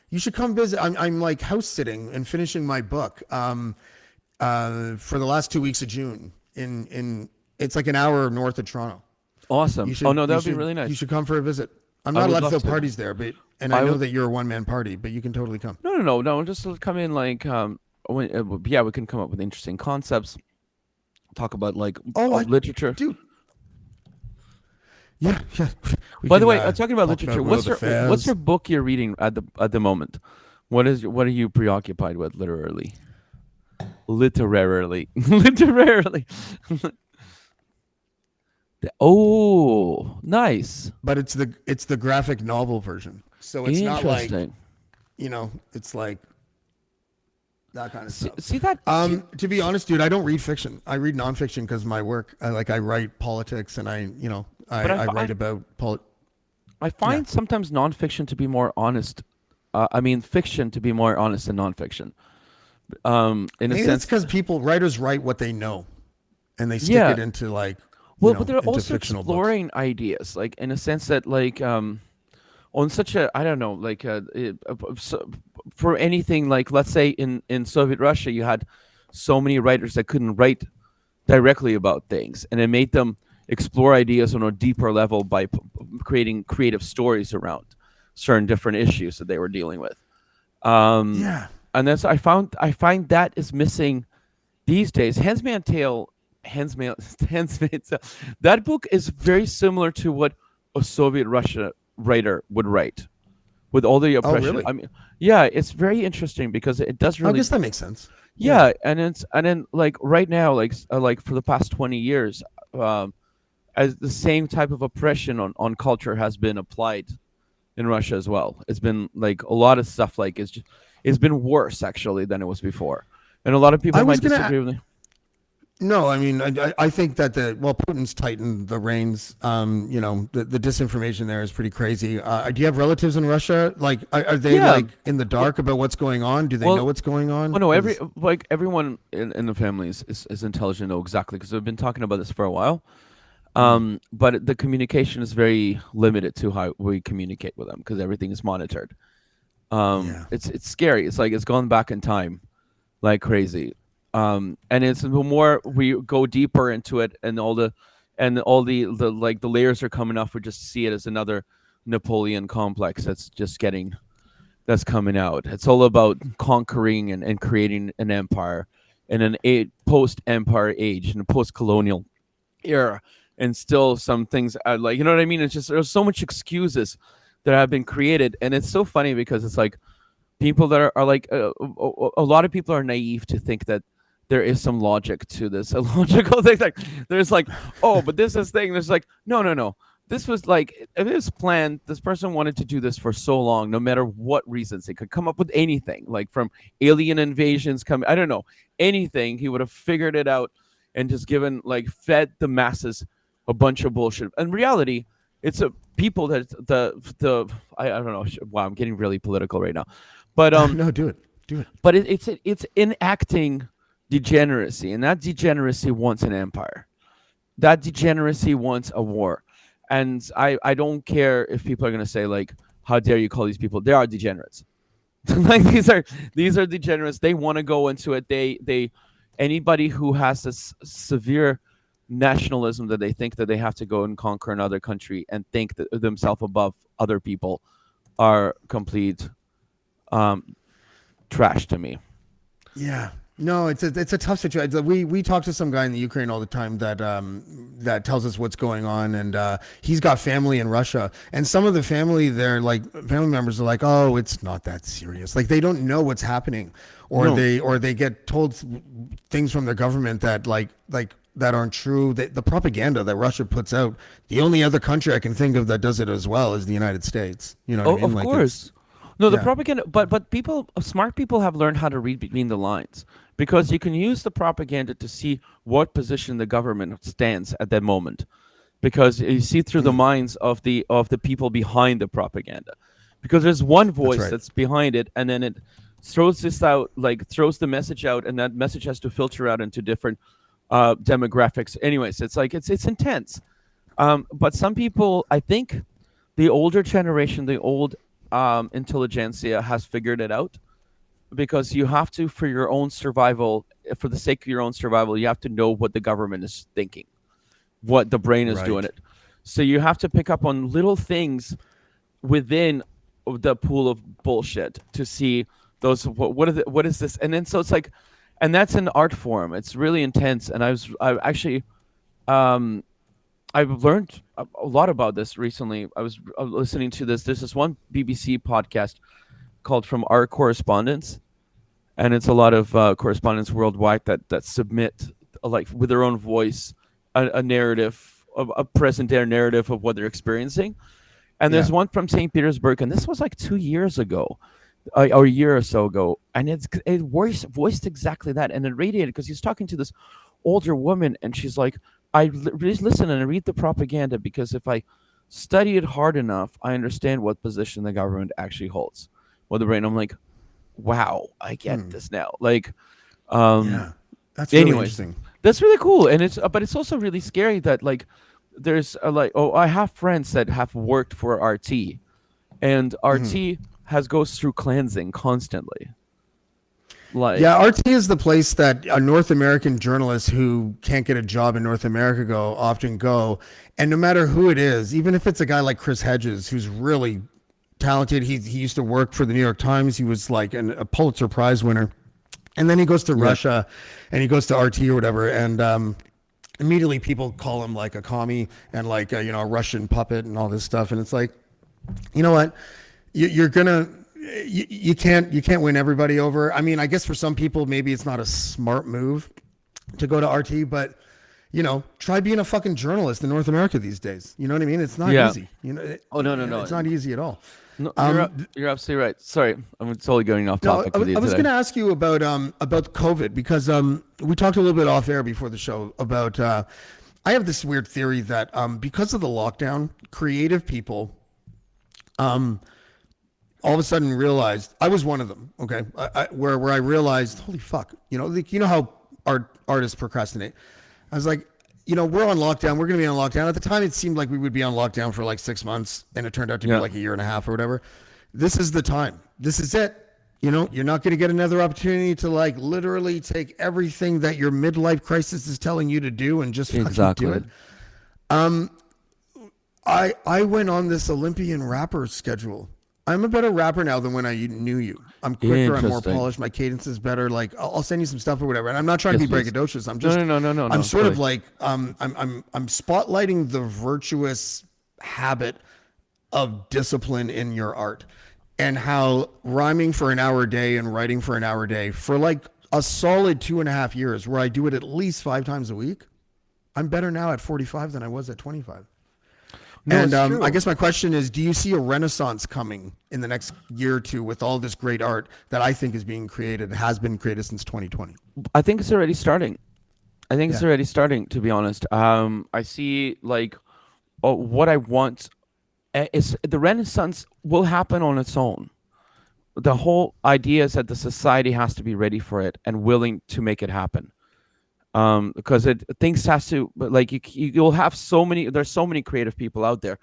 You should come visit. I'm like house sitting and finishing my book for the last 2 weeks of June. It's like an hour north of Toronto. Awesome. You should, Oh no, that you would be should- really nice. You should come for a visit. I'm I not would allowed to love throw to. parties there, but I I know would- that you're a one man party, but you can totally come. No. Just to come in like we can come up with interesting concepts. Talk about like literature. Dude. Yeah. We By the can, way, talking about talk literature, Will of the what's your Fez. book you're reading at the moment? What are you preoccupied with literally? Literarily. Oh, nice. But it's the graphic novel version. So it's not like, Interesting. it's like that kind of stuff. See that? To be honest, dude, I don't read fiction. I read nonfiction because my work. I write politics, and I write about I find sometimes nonfiction to be more honest. Fiction to be more honest than nonfiction. In a Maybe sense, that's because writers write what they know, and they stick Yeah. it into like. but they're into also fictional books. exploring ideas, like in a sense that like on such a I don't know like for anything like let's say in Soviet Russia you had so many writers that couldn't write directly about things, and it made them explore ideas on a deeper level by creating creative stories around certain different issues that they were dealing with. Yeah. and that's I find that is missing these days. Handmaid's Tale. That book is very similar to what a Soviet Russia writer would write, with all the Oh, oppression. really? I mean, yeah, it's very interesting because it does I really. guess that makes sense. Yeah. Yeah, and then like right now, like for the past 20 years, um, as the same type of oppression on culture has been applied in Russia as well. It's been like a lot of stuff like it's been worse actually than it was before, and a lot of people I was might gonna disagree with me. No, I mean, I think that Putin's tightened the reins. The disinformation there is pretty crazy. Do you have relatives in Russia? Like, are they Yeah, like in the well, dark about what's going on? Do they know well, what's going on? oh no, 'Cause- everyone in the family is intelligent, know exactly because we've been talking about this for a while. Mm, But the communication is very limited to how we communicate with them because everything is monitored. yeah, It's scary. It's like it's gone back in time like crazy. And it's the more we go deeper into it, and all the like the layers are coming off. We just see it as another Napoleon complex that's coming out. It's all about conquering and creating an empire in post-empire age, in a post-colonial era, and still some things are like, you know what I mean. It's just there's so much excuses that have been created, and it's so funny because it's like people that are like a lot of people are naive to think that there is some logic to this, a logical thing. Like there's like, oh, but this is thing. There's like, no. This was like it was planned. This person wanted to do this for so long, no matter what reasons. They could come up with anything, like from alien invasions, I don't know, anything. He would have figured it out and just fed the masses a bunch of bullshit. In reality, it's a people that I don't know. Wow, I'm getting really political right now, but no, do it, do it. but it's enacting degeneracy, and that degeneracy wants an empire. That degeneracy wants a war, and I don't care if people are gonna say like, how dare you call these people? They are degenerates. Like these are degenerates. They want to go into it. They anybody who has this severe nationalism that they think that they have to go and conquer another country and think that themselves above other people are complete trash to me. Yeah. No, it's a tough situation. We talk to some guy in the Ukraine all the time that tells us what's going on, and he's got family in Russia, and some of the family there, like family members, are like, oh, it's not that serious. Like they don't know what's happening, or No. they get told things from the government that like that aren't true. The propaganda that Russia puts out, the only other country I can think of that does it as well is the United States. You know what I Oh, mean? of Like course. No, the yeah. propaganda, but people, smart people have learned how to read between the lines because you can use the propaganda to see what position the government stands at that moment, because you see through the minds of the people behind the propaganda, because there's one That's voice right. that's behind it, and then it throws this out, like throws the message out, and that message has to filter out into different demographics. Anyways, it's like it's intense. But some people, I think, the older generation, the old intelligentsia has figured it out, because you have to, for your own survival, for the sake of your own survival, you have to know what the government is thinking, what the brain is doing Right. it. So you have to pick up on little things within the pool of bullshit to see those what is this, and then so it's like, and that's an art form. It's really intense, and I actually um I've learned a lot about this recently. I was listening to this. There's this one BBC podcast called "From Our Correspondents," and it's a lot of correspondents worldwide that submit like with their own voice a narrative, a present day narrative of what they're experiencing. And there's Yeah. one from St. Petersburg, and this was like 2 years ago, or a year or so ago, and it voiced exactly that, and it radiated because he's talking to this older woman, and she's like, listen and I read the propaganda because if I study it hard enough, I understand what position the government actually holds. Well, the brain, I'm like, wow, I get Hmm. this now. Like, um, Yeah. That's really anyways, interesting. that's really cool, and but it's also really scary that like there's like, oh, I have friends that have worked for RT, and Mhm. RT has goes through cleansing constantly. Yeah, Like, RT is the place that North American journalists who can't get a job in North America often go. And no matter who it is, even if it's a guy like Chris Hedges, who's really talented. He used to work for the New York Times. He was like a Pulitzer Prize winner. And then he goes to Russia and he goes to RT or whatever. And immediately people call him like a commie and like, a Russian puppet and all this stuff. And it's like, you know what? You're going to, you can't win everybody over. I mean, I guess for some people, maybe it's not a smart move to go to RT, but try being a fucking journalist in North America these days. You know what I mean? It's not easy. No. It's not easy at all. No, you're absolutely right. Sorry, I'm totally going off topic. I was going to ask you about COVID because we talked a little bit off air before the show about. I have this weird theory that because of the lockdown, creative people, all of a sudden realized I was one of them. Okay, where I realized, holy fuck, how artists procrastinate. I was like, we're on lockdown. We're going to be on lockdown. At the time, it seemed like we would be on lockdown for like 6 months, and it turned out to be like a year and a half or whatever. This is the time. This is it. You're not going to get another opportunity to like literally take everything that your midlife crisis is telling you to do and just fucking do it. I went on this Olympian rapper schedule. I'm a better rapper now than when I knew you. I'm quicker. I'm more polished. My cadence is better. Like I'll send you some stuff or whatever. And I'm not trying to be braggadocious. I'm just no. I'm sort of like I'm spotlighting the virtuous habit of discipline in your art, and how rhyming for an hour a day and writing for an hour a day for like a solid 2.5 years, where I do it at least 5 times a week. I'm better now at 45 than I was at 25. No, and I guess my question is, do you see a renaissance coming in the next year or two with all this great art that I think is being created, has been created since 2020? I think it's already starting. It's already starting, to be honest. I see like what I want is the renaissance will happen on its own. The whole idea is that the society has to be ready for it and willing to make it happen. Because things has to, like you'll have there's so many creative people out there,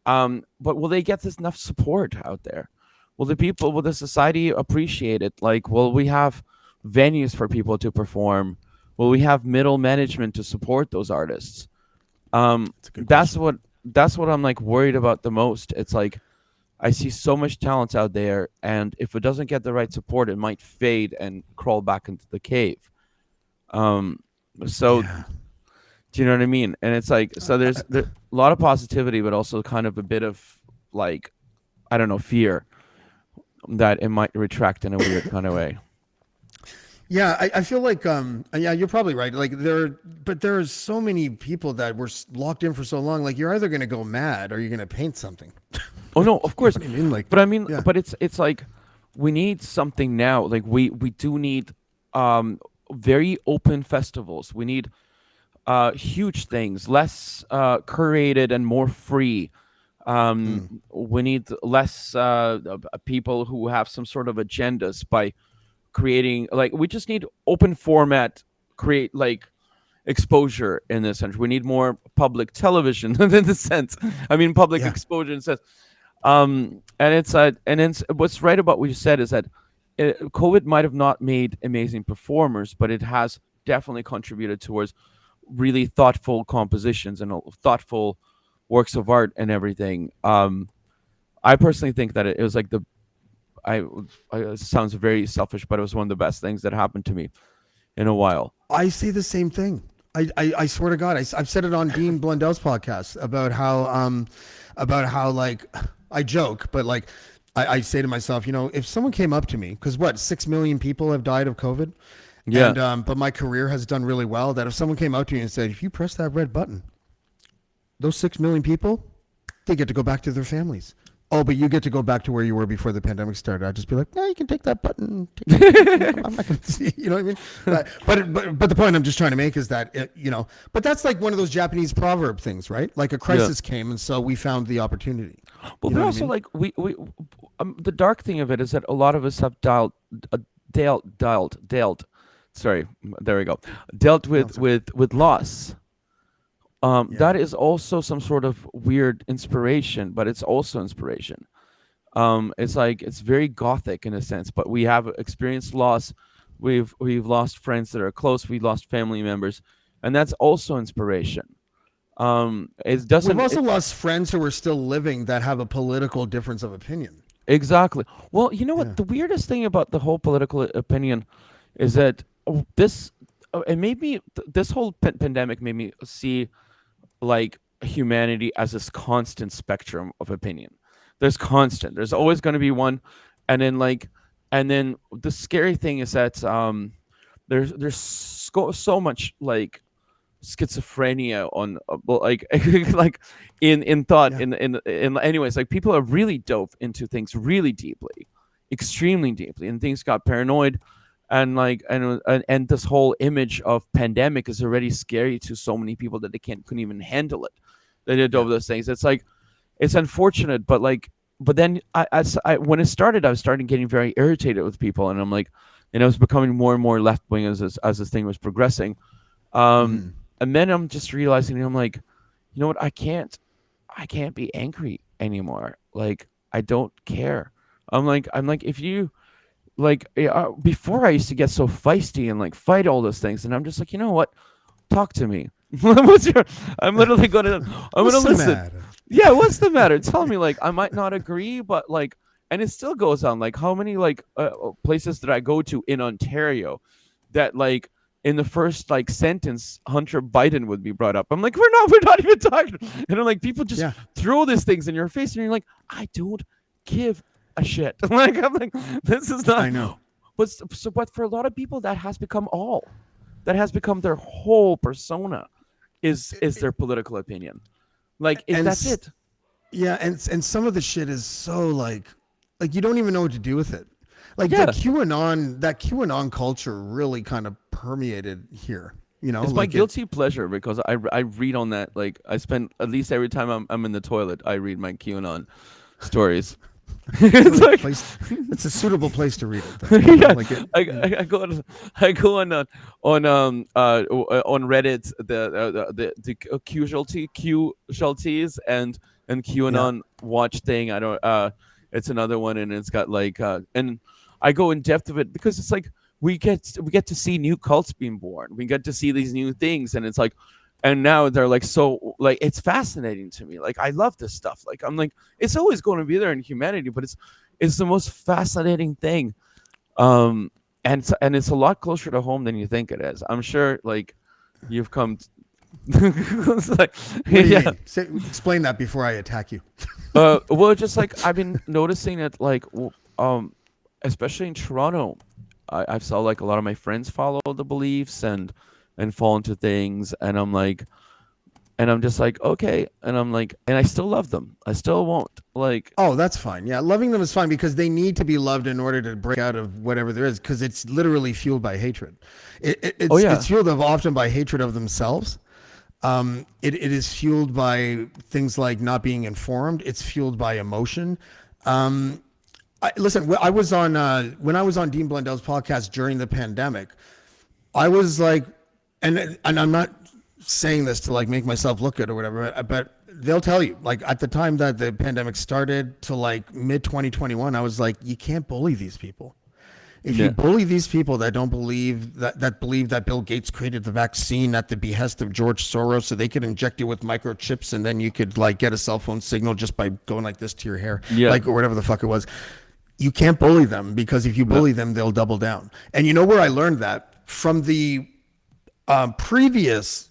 but will they get enough support out there? Will the society appreciate it? Like, will we have venues for people to perform? Will we have middle management to support those artists? That's what I'm like worried about the most. It's like I see so much talent out there, and if it doesn't get the right support, it might fade and crawl back into the cave. So do you know what I mean? And it's like, so there's a lot of positivity, but also kind of a bit of like, I don't know, fear that it might retract in a weird kind of way. Yeah, I feel like, you're probably right. Like there's so many people that were locked in for so long. Like you're either going to go mad or you're going to paint something. Oh no, of course. You know what I mean? But it's like, we need something now. Like we do need, very open festivals. We need huge things, less curated and more free. We need less people who have some sort of agendas by creating, like, we just need open format, create like exposure in this sense. We need more public television in the sense. I mean, public exposure in the sense. And it's what's right about what you said is that COVID might have not made amazing performers, but it has definitely contributed towards really thoughtful compositions and thoughtful works of art and everything. I personally think that it was like it sounds very selfish, but it was one of the best things that happened to me in a while. I say the same thing. I swear to God, I've said it on Dean Blundell's podcast about how like I joke, but like I say to myself, if someone came up to me, because 6 million people have died of COVID, and but my career has done really well. That if someone came up to me and said, if you press that red button, those 6 million people, they get to go back to their families. Oh, but you get to go back to where you were before the pandemic started. I'd just be like, no, you can take that button. I'm not going to see, you know what I mean? But the point I'm just trying to make is that, but that's like one of those Japanese proverb things, right? Like a crisis came, and so we found the opportunity. Well, but also like we the dark thing of it is that a lot of us have dealt with loss. That is also some sort of weird inspiration, but it's also inspiration. It's like, it's very gothic in a sense, but we have experienced loss. We've lost friends that are close. We lost family members, and that's also inspiration. It We've doesn't also lost friends who are still living that have a political difference of opinion. exactly. Well, you know what? Yeah. The weirdest thing about the whole political opinion is that this it made me this whole pandemic made me see like humanity as this constant spectrum of opinion. There's constant. There's Yeah. always going to be one, and then and then the scary thing is that there's so much like schizophrenia on well, like like in thought Yeah. in anyways, like people are really dove into things really deeply, extremely deeply, and things got paranoid, and and this whole image of pandemic is already scary to so many people that they couldn't even handle it. They did Yeah. over those things. It's like it's unfortunate, but but then when it started, I was starting getting very irritated with people, and I'm like, and I was becoming more and more left wing as this thing was progressing. um Hmm. and then I'm just realizing, I'm like, you know what, I can't be angry anymore. Like, I don't care. I'm like, if you before I used to get so feisty and like fight all those things, and I'm just like, you know what, talk to me. What's your I'm literally gonna I'm gonna What's the listen. matter? Yeah, what's the matter? Tell me. Like, I might not agree, but like, and it still goes on. Like, how many places did I go to in Ontario that like in the first like sentence Hunter Biden would be brought up? I'm like, we're not even talking. And I'm like, people just Yeah. throw these things in your face, and you're like, I don't give a shit. Like, I'm like, this is not. I know. But for a lot of people, that has become their whole persona is their political opinion. Like, And that's it. yeah, and some of the shit is so like you don't even know what to do with it. Like Yeah, that QAnon culture really kind of permeated here. You know, it's my like it. guilty pleasure because I read on that. Like, I spend at least every time I'm in the toilet, I read my QAnon stories. It's a It's really like, place. It's a suitable place to read it, though. You know, yeah, like it. I, Yeah. I, I go on on Reddit, the casualties and Yeah. QAnon watch thing. I don't it's another one, and it's got like and I go in depth of it because it's like we get to see new cults being born. We get to see these new things, and it's like, and now they're like, so like it's fascinating to me. Like, I love this stuff. Like, I'm like, it's always going to be there in humanity, but it's the most fascinating thing. um and it's a lot closer to home than you think it is. I'm sure like you've come it's like, What do you yeah. mean? Explain that before I attack you. Well, just like I've been noticing it, like especially in Toronto, I saw like a lot of my friends follow the beliefs and fall into things, and I'm like, and I'm just like, okay, and I'm like, and I still love them. I still won't like. Oh, that's fine. Yeah, loving them is fine because they need to be loved in order to break out of whatever there is. Because it's literally fueled by hatred. Oh It's yeah, fueled often by hatred of themselves. It is fueled by things like not being informed. It's fueled by emotion. Listen, I was on when I was on Dean Blundell's podcast during the pandemic. I was like, and I'm not saying this to like make myself look good or whatever, but they'll tell you like at the time that the pandemic started to like mid 2021, I was like, you can't bully these people. If you yeah, bully these people that don't believe that believe that Bill Gates created the vaccine at the behest of George Soros so they could inject you with microchips and then you could like get a cell phone signal just by going like this to your hair, yeah, like or whatever the fuck it was. You can't bully them because if you yeah, bully them, they'll double down. And you know where I learned that from the previous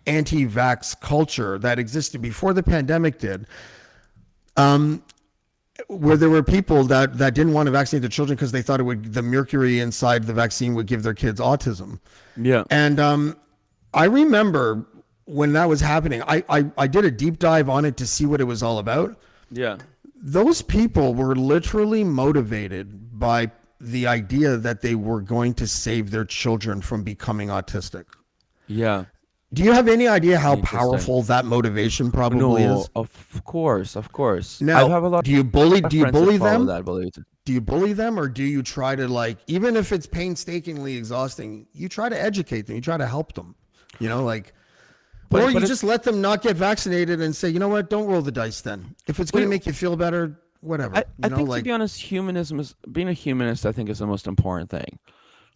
anti-vax culture that existed before the pandemic did, where there were people that didn't want to vaccinate their children because they thought it would the mercury inside the vaccine would give their kids autism. yeah, And I remember when that was happening, I did a deep dive on it to see what it was all about. yeah, Those people were literally motivated by the idea that they were going to save their children from becoming autistic. yeah. Do you have any idea how Interesting. powerful that motivation probably No, is? of course, of course. I Now, have a lot do you bully of do you friends that bully follow them? that belief. Do you bully them or do you try to like even if it's painstakingly exhausting, you try to educate them, you try to help them. You know, like or But you it, just let them not get vaccinated and say, "You know what? Don't roll the dice then. If it's going we, to make you feel better, whatever." I You know, think, to like be honest, humanism is being a humanist. I think is the most important thing.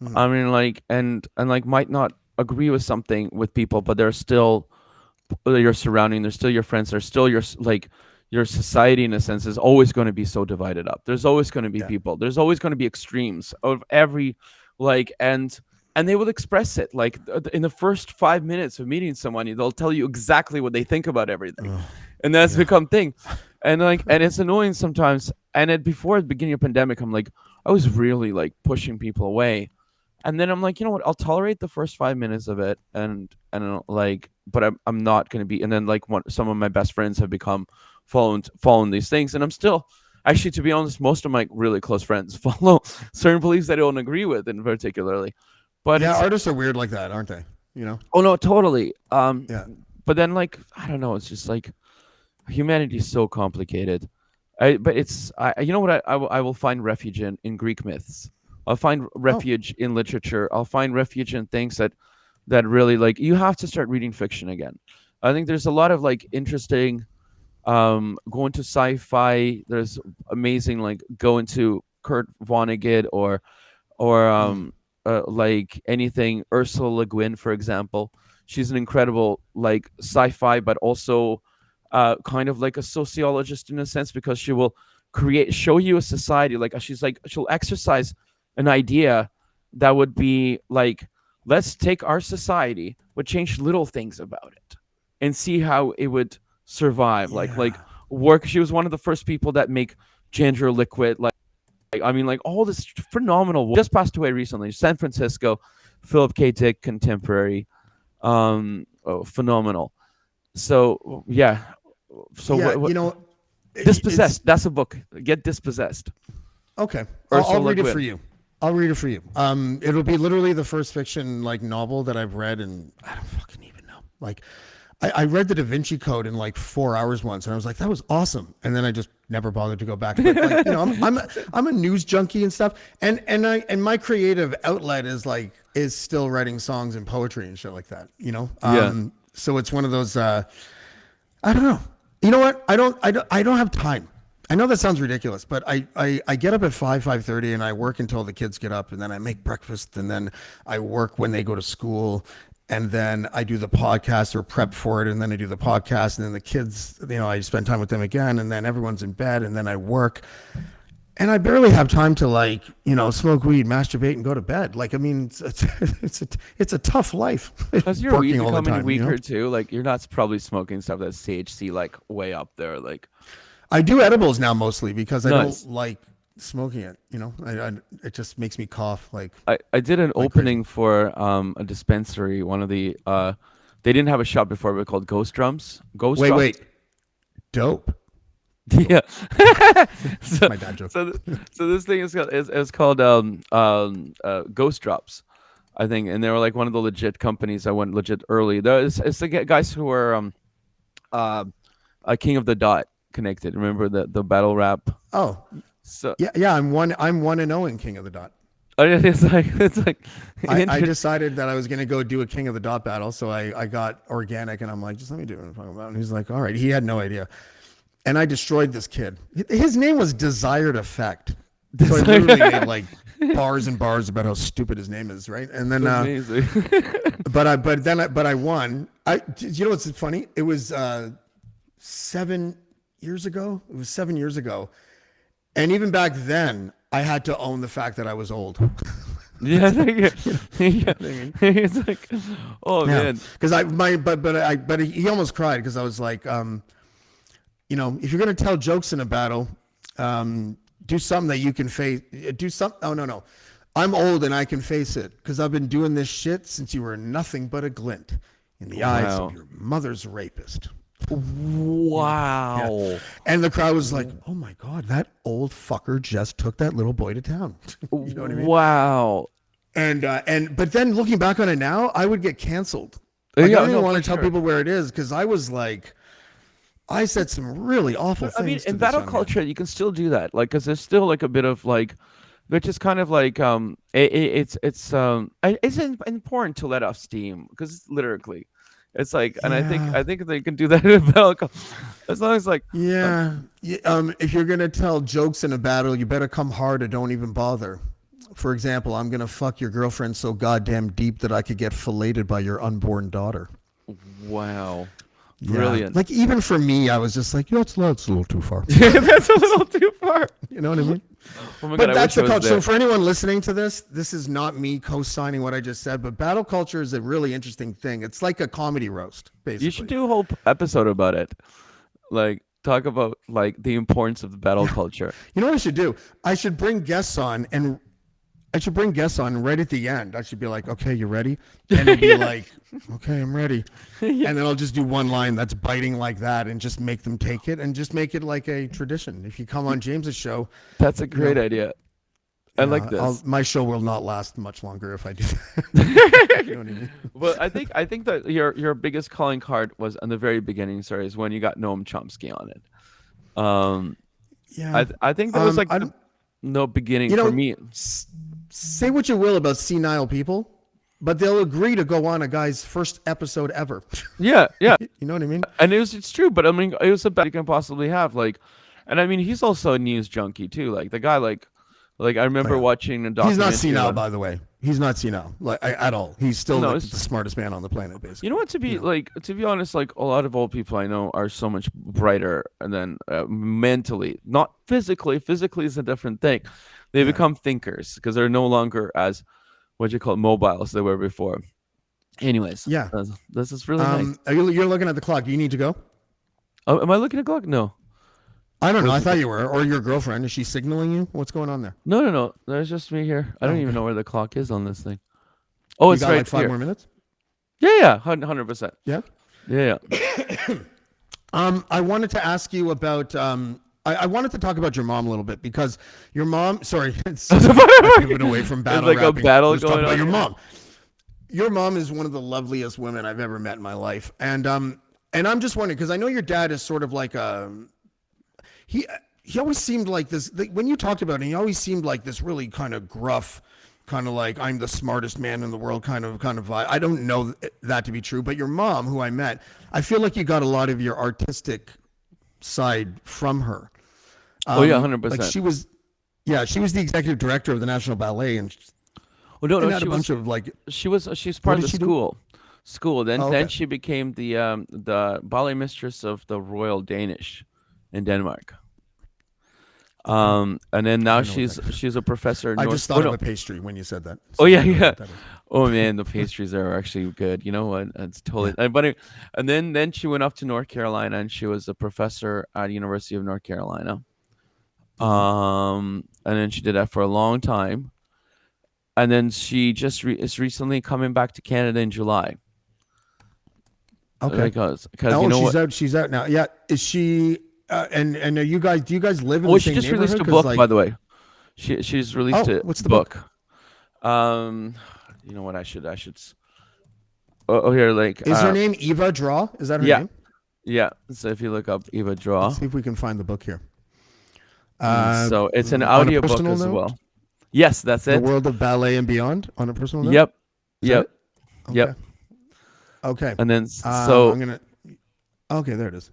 mhm. I mean, like, and like might not agree with something with people, but they're still your surrounding. They're still your friends. They're still your society in a sense is always going to be so divided up. There's always going to be Yeah. people. There's always going to be extremes of every like and they will express it like in the first 5 minutes of meeting someone. They'll tell you exactly what they think about everything, Ugh, and that's yeah. become thing. And it's annoying sometimes. And before the beginning of pandemic, I'm like I was really like pushing people away. And then I'm like, you know what? I'll tolerate the first 5 minutes of it, and like, but I'm not gonna be. And then like, some of my best friends have become following these things, and I'm still actually, to be honest, most of my really close friends follow certain beliefs I don't agree with, in particularly. But Yeah, it's artists are weird like that, aren't they? You know? oh no, totally. Yeah. But then like I don't know, it's just like humanity is so complicated. But it's you know what I will find refuge in Greek myths. I'll find Oh, refuge in literature. I'll find refuge in things that really like you have to start reading fiction again. I think there's a lot of like interesting going to sci-fi. There's amazing like going to Kurt Vonnegut or mm, like anything Ursula Le Guin, for example. She's an incredible like sci-fi, but also kind of like a sociologist in a sense because she will show you a society like she'll exercise an idea that would be like let's take our society but change little things about it and see how it would survive like yeah. work. She was one of the first people that make gender liquid like I mean, like all this phenomenal. Just passed away recently. San Francisco, Philip K. Dick, contemporary, phenomenal. So yeah. So Yeah, what? it's Dispossessed. That's a book. Get dispossessed. okay. I'll Ursula Le read it for Guin. you. I'll read it for you. It'll be literally the first fiction like novel that I've read, and I don't fucking even know. Like, I read the Da Vinci Code in like 4 hours once, and I was like, that was awesome. And then I just never bothered to go back. But like, I'm a news junkie and stuff, and my creative outlet is still writing songs and poetry and shit like that. Yeah. So it's one of those. I don't know. You know what? I don't have time. I know that sounds ridiculous, but I get up at 5:30 and I work until the kids get up, and then I make breakfast, and then I work when they go to school, and then I do the podcast or prep for it, and then I do the podcast, and then the kids, I spend time with them again, and then everyone's in bed, and then I work. And I barely have time to smoke weed, masturbate, and go to bed. Like, I mean, it's a tough life. Has your weed Working all the becoming time, weaker too? Like you're not probably smoking stuff that's THC like way up there. Like I do edibles now mostly because I nice. don't like smoking it. It just makes me cough I did an like crazy. opening for a dispensary. One of the they didn't have a shop before, but called Ghost Drums. Ghost Drums. Wait, dope. Yeah. That's so my dad joke. so this thing is called Ghost Drops, I think, and they were like one of the legit companies. I went legit early. It's the guys who were uh, King of the Dot connected. Remember the battle rap? Oh, So yeah. I'm 1-0 in King of the Dot. it's like I decided that I was gonna go do a King of the Dot battle, so I got organic, and I'm like, just let me do what I'm talking about. And he's like, all right. He had no idea, and I destroyed this kid. His name was Desired Effect. So I literally made like bars and bars about how stupid his name is, right? And then, amazing. but I won. You know what's funny? It was 7 years ago. It was 7 years ago, and even back then, I had to own the fact that I was old. Yeah, yeah. You know what I mean? It's like, oh Yeah, man, because but he almost cried because I was like, if you're gonna tell jokes in a battle, do something that you can face. Do something. Oh no, I'm old and I can face it because I've been doing this shit since you were nothing but a glint in the eyes wow, of your mother's rapist. Yeah. wow, And the crowd was like, oh my God, that old fucker just took that little boy to town. You know what I mean? wow. But then looking back on it now, I would get canceled. Like, Yeah, I don't even no, want for to tell sure. people where it is because I was like, I said some really awful I mean, things to in this battle young man. culture, you can still do that, like, because there's still like a bit of like, which is kind of like, it's important to let off steam because lyrically, it's like, and Yeah. I think they can do that in battle, as long as like, um, Yeah. If you're going to tell jokes in a battle, you better come hard or don't even bother. For example, I'm going to fuck your girlfriend so goddamn deep that I could get filleted by your unborn daughter. wow. Brilliant. Like even for me, I was just like, that's a little too far. That's a little too far. You know what I mean? Oh my But God, I that's wish I the was culture. there. So for anyone listening to this is not me co-signing what I just said, but battle culture is a really interesting thing. It's like a comedy roast, basically. You should do a whole episode about it. Like talk about like the importance of the battle culture. You know what I should do? I should bring guests on and right at the end. I should be like, okay, you ready? And it'd be like, okay, I'm ready. And then I'll just do one line that's biting like that and just make them take it and just make it like a tradition. If you come on James's show, That's a great idea. I like this. My show will not last much longer if I do that. You know what I mean? Well, I think that your biggest calling card was in the very beginning, sorry, is when you got Noam Chomsky on it. Yeah. I think that was like I don't- no beginning you know, for me. Say what you will about senile people, but they'll agree to go on a guy's first episode ever. Yeah. You know what I mean? And it's true, but I mean it was the best you can possibly have. Like, and I mean he's also a news junkie too. Like the guy, like I remember watching a documentary. He's not senile, on- by the way. He's not senile, like at all. He's still No, like, it's- the smartest man on the planet, basically. You know what? To be honest, like a lot of old people I know are so much brighter than mentally, not physically. Physically is a different thing. They become thinkers because they're no longer as what you call mobile as they were before. Anyways, Yeah. this is really nice. You're looking at the clock. Do you need to go? Oh, am I looking at the clock? No, I don't know. I thought you were, or your girlfriend. Is she signaling you? What's going on there? no. There's just me here. I don't even know where the clock is on this thing. Oh, You it's got right like 5 here. more minutes. Yeah, 100%. Yeah. Yeah. I wanted to ask you about. I wanted to talk about your mom a little bit because your mom. Sorry, it's moving away from battle. There's like a rapping. battle Let's talk going about on. your mom. Your mom is one of the loveliest women I've ever met in my life, and I'm just wondering because I know your dad is sort of like he always seemed like this when you talked about him. He always seemed like this really kind of gruff, kind of like I'm the smartest man in the world kind of vibe. I don't know that to be true, but your mom, who I met, I feel like you got a lot of your artistic side from her. Oh yeah, 100%. Like she was the executive director of the National Ballet, and Oh no, had she a was bunch of like. she's part of did the she do? school. Then Oh, okay. then she became the ballet mistress of the Royal Danish in Denmark. And then now she's a professor. In I North, just thought of a pastry when you said that. Oh So yeah, I don't know yeah. what that is. Oh man, the pastries are actually good. You know what? It's totally. And then she went up to North Carolina and she was a professor at University of North Carolina. And then she did that for a long time, and then she just is recently coming back to Canada in July. Okay. Because Oh, you know she's what? out. She's out now. Yeah. Is she? And are you guys? Do you guys live in Oh, the she same just released a neighborhood? 'Cause, book, like, by the way. She's released Oh, a what's the book. You know what? I should. Oh, here, like. Is her name Eva Draw? Is that her Yeah. name? Yeah. So if you look up Eva Draw, Let's see if we can find the book here. so it's an on a audio book personal as note? well. Yes, that's The it. World of Ballet and Beyond on a personal note. Yep. Is that Yep. it? Yep. Okay. And then So I'm gonna. Okay, there it is.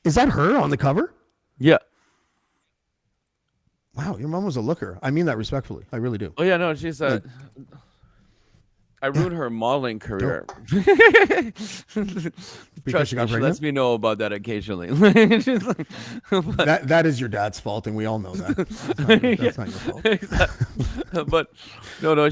Is that her on the cover? yeah. Wow, your mom was a looker. I mean that respectfully. I really do. Oh yeah, no, she's I ruined her modeling career. Because she got She pregnant. lets me know about that occasionally. She's like, That is your dad's fault, and we all know that. That's not your fault. but no,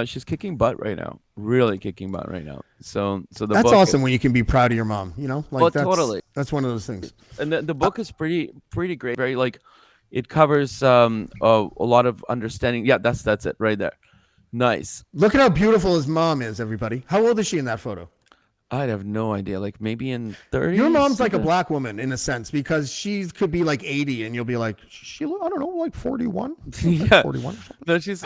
she's kicking butt right now. Really kicking butt right now. So the That's book, awesome when you can be proud of your mom. You know, like Oh, that's, totally. That's one of those things. And the book is pretty great. Very like, it covers a lot of understanding. Yeah, that's it right there. Nice. Look at how beautiful his mom is, everybody. How old is she in that photo? I'd have no idea. Like maybe in 30s. Your mom's like a black woman in a sense because she could be like 80 and you'll be like, I don't know, like 41. Yeah. 41. No, she's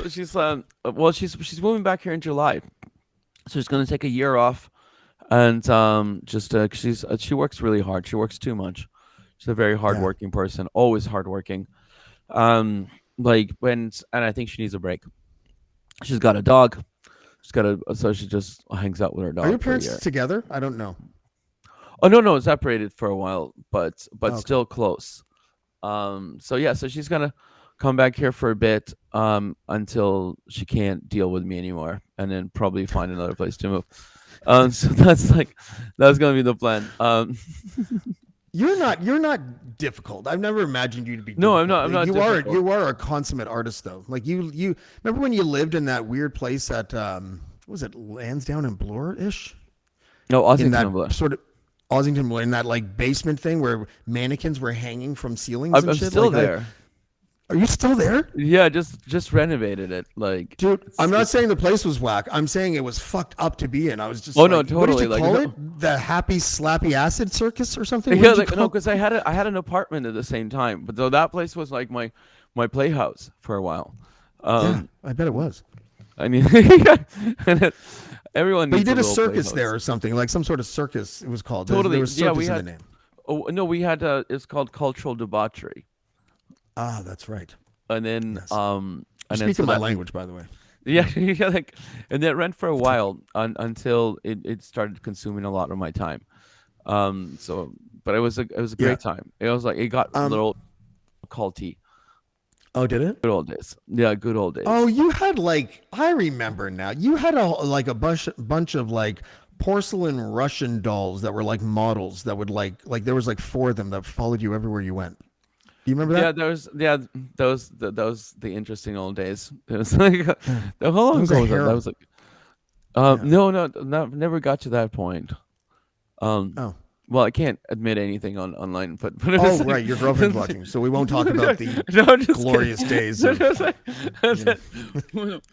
moving back here in July, so she's gonna take a year off, and she works really hard. She works too much. She's a very hardworking person, always hardworking. And I think she needs a break. She's got a dog. So she just hangs out with her dog. Are your for a year. parents together? I don't know. Oh no, separated for a while, but Okay. still close. So she's gonna come back here for a bit until she can't deal with me anymore, and then probably find another place to move. So that's gonna be the plan. You're not difficult. I've never imagined you to be No, difficult. I'm not difficult. You are a consummate artist though. Like you remember when you lived in that weird place at what was it, Lansdowne and Bloor-ish? No, In Ossington that and Blair. sort of Ossington, in that like basement thing where mannequins were hanging from ceilings and I'm shit. still Like, there. are you still there? Yeah, just renovated it. Like, Dude, I'm not saying the place was whack. I'm saying it was fucked up to be in. I was just Oh, like, no, what did totally, you like, call no. it? The Happy Slappy Acid Circus or something? What yeah, did you like, no, call it? because I had an apartment at the same time, but so that place was like my playhouse for a while. Yeah, I bet it was. I mean, and everyone But you needs did a little circus playhouse. there or something, like some sort of circus it was called. Totally. There was Yeah, circus we in the had. name. Oh no, we had it's called cultural debauchery, Ah, that's right. and then Yes. and then Speaking so my that language, by the way. yeah, yeah, like, and that ran for a while until it started consuming a lot of my time. So, but it was a Yeah. great time. It was like it got a little culty. Oh, did it? Good old days. Yeah, good old days. Oh, you had like, I remember now. You had a bunch of like porcelain Russian dolls that were like models that would like there was like four of them that followed you everywhere you went. Do you remember Yeah, that? those the interesting old days. It was like how long It was ago a was that? That harem. was like Yeah. no, never got to that point. Um, Oh. well, I can't admit anything online, but it Oh, was like, right. Your girlfriend's watching, so we won't talk about the no, I'm just glorious kidding. days No, of just like-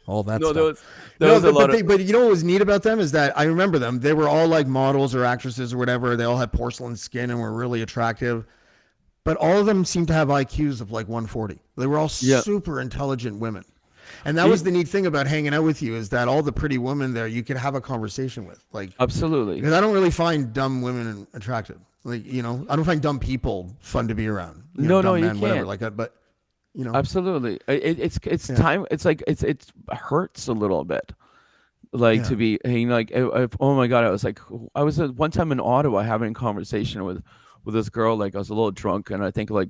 all that no, stuff. there was a lot of But you know what was neat about them is that I remember them. They were all like models or actresses or whatever. They all had porcelain skin and were really attractive. But all of them seemed to have IQs of like 140. They were all Yeah. super intelligent women. And that was the neat thing about hanging out with you is that all the pretty women there you could have a conversation with. Like, absolutely. because I don't really find dumb women attractive. Like, you know, I don't find dumb people fun to be around. You know, No, dumb you men, whatever can't. like that. But, you know, Absolutely. It's Yeah. time. It's like it hurts a little bit. Like Yeah. to be, hey, like, oh my God, I was at one time in Ottawa having a conversation with this girl. Like I was a little drunk, and I think like,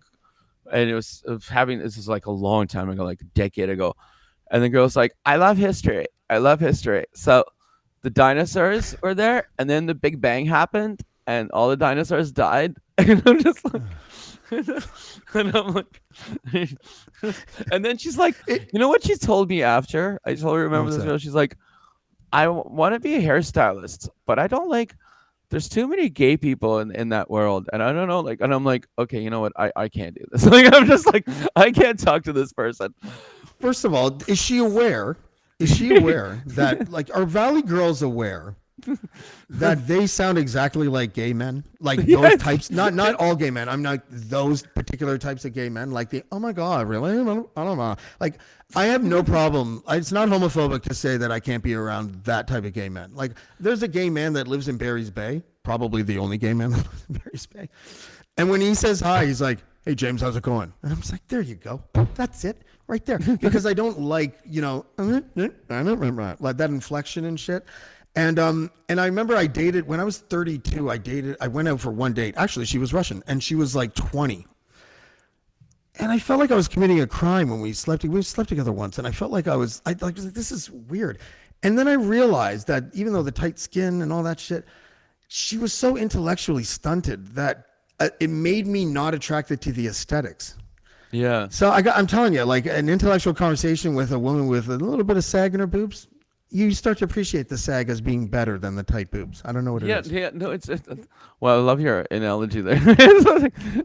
and it was having this is like a long time ago, like a decade ago, and the girl's like, I love history. I love history. So the dinosaurs were there, and then the Big Bang happened, and all the dinosaurs died, and I'm just like. And I'm like, and then she's like, you know what she told me after? I told her, remember What's this that? girl? She's like, I want to be a hairstylist, but I don't like. There's too many gay people in that world, and I don't know. Like, and I'm like, okay, you know what? I can't do this. Like, I'm just like, I can't talk to this person. First of all, is she aware? Is she aware that like are Valley girls aware that they sound exactly like gay men? Like those Yes. types, not all gay men. I'm not those particular types of gay men. Like the oh my god, really? I don't know. Like I have no problem. It's not homophobic to say that I can't be around that type of gay man. Like there's a gay man that lives in Barry's Bay, probably the only gay man that lives in Barry's Bay. And when he says hi, he's like, "Hey James, how's it going?" And I'm just like, "There you go. That's it." Right there, because I don't like, you know, I don't remember like that inflection and shit. And I remember I dated when I was 32. I went out for one date. Actually, she was Russian, and she was like 20. And I felt like I was committing a crime when we slept. We slept together once, and I felt like I was like, this is weird. And then I realized that even though the tight skin and all that shit, she was so intellectually stunted that it made me not attracted to the aesthetics. Yeah. So I'm telling you, like an intellectual conversation with a woman with a little bit of sag in her boobs, you start to appreciate the sag as being better than the tight boobs. I don't know what it is. Yeah. No, it's well, I love your analogy there.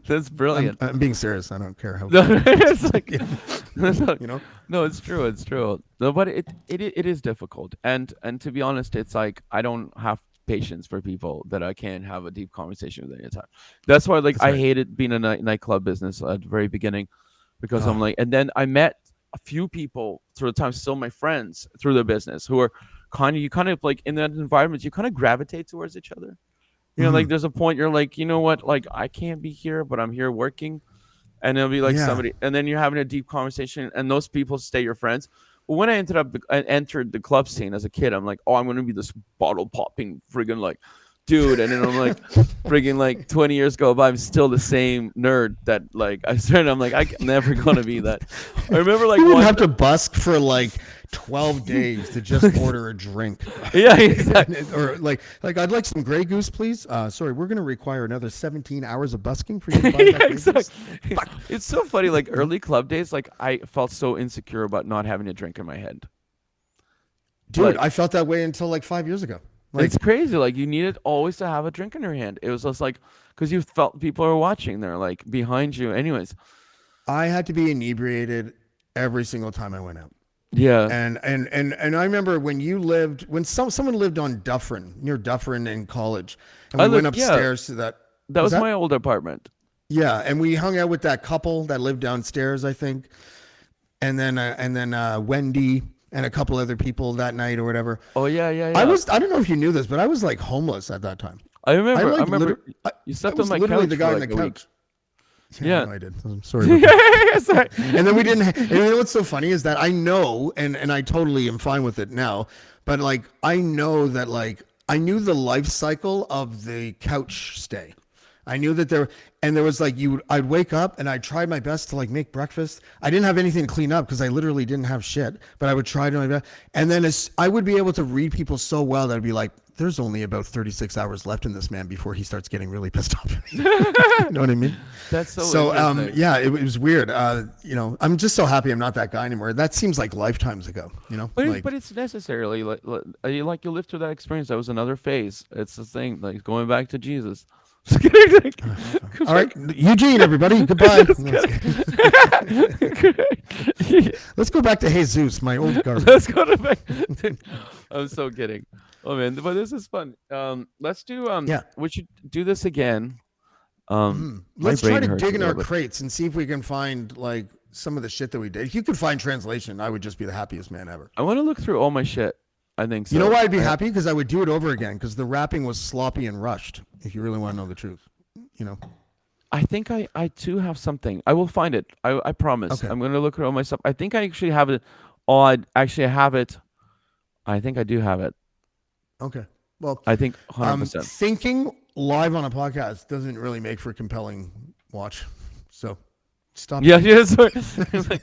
That's brilliant. I'm being serious. I don't care how. No, it's like, You know? no, it's true. It's true. No, but it is difficult, and to be honest, it's like I don't have patience for people that I can't have a deep conversation with any time. That's why, like, That's I right. hated being a nightclub business at the very beginning, because I'm Oh. like, and then I met a few people through the time, still my friends through the business, who are you kind of like in that environment, you kind of gravitate towards each other. You know, like there's a point you're like, you know what, like I can't be here, but I'm here working, and it'll be like Yeah. somebody, and then you're having a deep conversation, and those people stay your friends. But when I entered the club scene as a kid, I'm like, oh, I'm gonna be this bottle popping friggin' like dude, and then I'm like, friggin' like 20 years go by, I'm still the same nerd that like I started. I'm like, I'm never gonna be that. I remember like You would one. have to busk for like 12 days to just order a drink. Yeah, exactly. Or like I'd like some Grey Goose, please. Sorry, we're going to require another 17 hours of busking for you to buy that Grey Goose. It's so funny. Like early club days, like I felt so insecure about not having a drink in my hand. Dude, I felt that way until like 5 years ago. Like, it's crazy. Like you needed always to have a drink in your hand. It was just like because you felt people are watching. They're like behind you. Anyways, I had to be inebriated every single time I went out. yeah. And I remember when someone lived on Dufferin, near Dufferin in college, and we went upstairs to that. That was my old apartment. Yeah, and we hung out with that couple that lived downstairs, I think, and then Wendy and a couple other people that night or whatever. Oh yeah. I don't know if you knew this, but I was like homeless at that time. I remember you slept on my couch. Literally the guy for on like the a couch. week. Yeah. No, I did. I'm sorry. About that. Sorry. And then we didn't. And you know what's so funny is that I know, and I totally am fine with it now. But like I know that like I knew the life cycle of the couch stay. I knew that there was like I'd wake up and I tried my best to like make breakfast. I didn't have anything to clean up because I literally didn't have shit, but I would try to my best. And then I would be able to read people so well that I'd be like, there's only about 36 hours left in this man before he starts getting really pissed off. You know what I mean? That's so yeah, it was weird. I'm just so happy I'm not that guy anymore. That seems like lifetimes ago, you know? But it's necessarily like you live through that experience. That was another phase. It's the thing, like going back to Jesus. All right, Eugene, everybody, goodbye. Let's go back to Jesus, my old guard. Let's go to back. I'm so kidding. Oh man, but this is fun. Let's do we should do this again. Let's try to dig in our crates and see if we can find like some of the shit that we did. If you could find translation, I would just be the happiest man ever. I want to look through all my shit. I think so. You know why I'd be happy? Because I would do it over again because the rapping was sloppy and rushed, if you really want to know the truth. You know? I think I too have something. I will find it. I promise. Okay. I'm going to look at all my stuff. I think I actually have it. I have it. I think I do have it. Okay. Well, I think 100%. Thinking live on a podcast doesn't really make for a compelling watch. So stop. Yeah. Sorry. I'm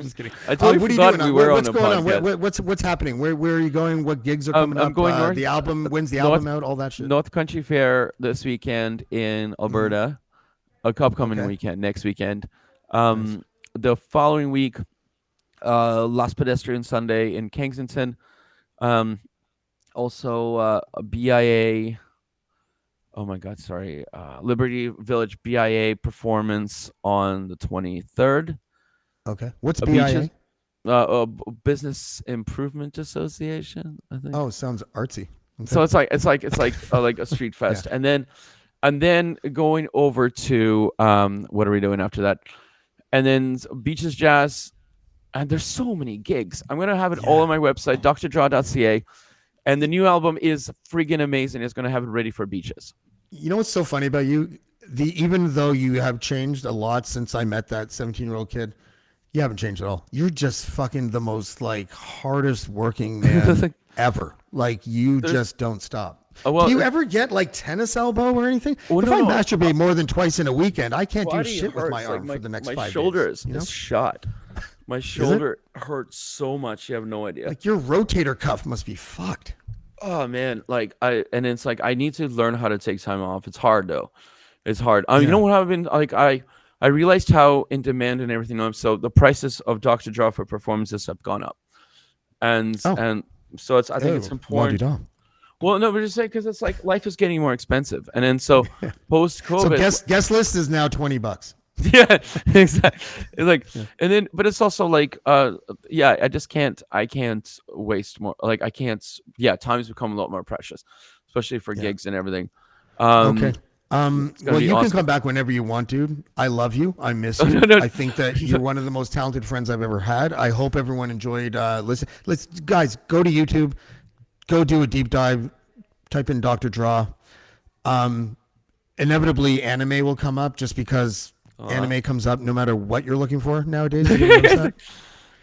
just kidding. I totally forgot we were on a podcast. What's happening? Where are you going? What gigs are coming up? I'm going north. The album. When's the album out? All that shit. North Country Fair this weekend in Alberta. A upcoming weekend next weekend. Nice. The following week, Last Pedestrian Sunday in Kensington. Also a BIA. Oh my God, sorry. Liberty Village BIA performance on the 23rd. Okay. What's BIA? Business Improvement Association, I think. Oh, sounds artsy. Okay. So it's like like a street fest, Yeah. and then going over to what are we doing after that? And then Beaches Jazz, and there's so many gigs. I'm gonna have it all on my website, drdraw.ca, and the new album is friggin' amazing. It's gonna have it ready for Beaches. You know what's so funny about you? Even though you have changed a lot since I met that 17-year-old kid, you haven't changed at all. You're just fucking the most like hardest working man ever. Like you just don't stop. Do you ever get like tennis elbow or anything? If I masturbate more than twice in a weekend, I can't do shit with my arm for the next 5 days. My shoulder is shot. My shoulder hurts so much. You have no idea. Like your rotator cuff must be fucked. Oh man, it's like I need to learn how to take time off. It's hard though. It's hard. You know what I've been like? I realized how in demand and everything. So the prices of Dr. Draw for performances have gone up, and so I think it's important. Well, no, but just say because it's like life is getting more expensive, and then so post COVID, so guest list is now $20. Yeah, exactly. It's like, and then, but it's also like, I just can't. I can't waste more. Like, I can't. Yeah, time's become a lot more precious, especially for gigs and everything. Okay. Well, you can come back whenever you want, dude. I love you. I miss you. I think that you're one of the most talented friends I've ever had. I hope everyone enjoyed. Let's guys go to YouTube. Go do a deep dive, type in Dr. Draw. Inevitably, anime will come up just because anime comes up no matter what you're looking for nowadays.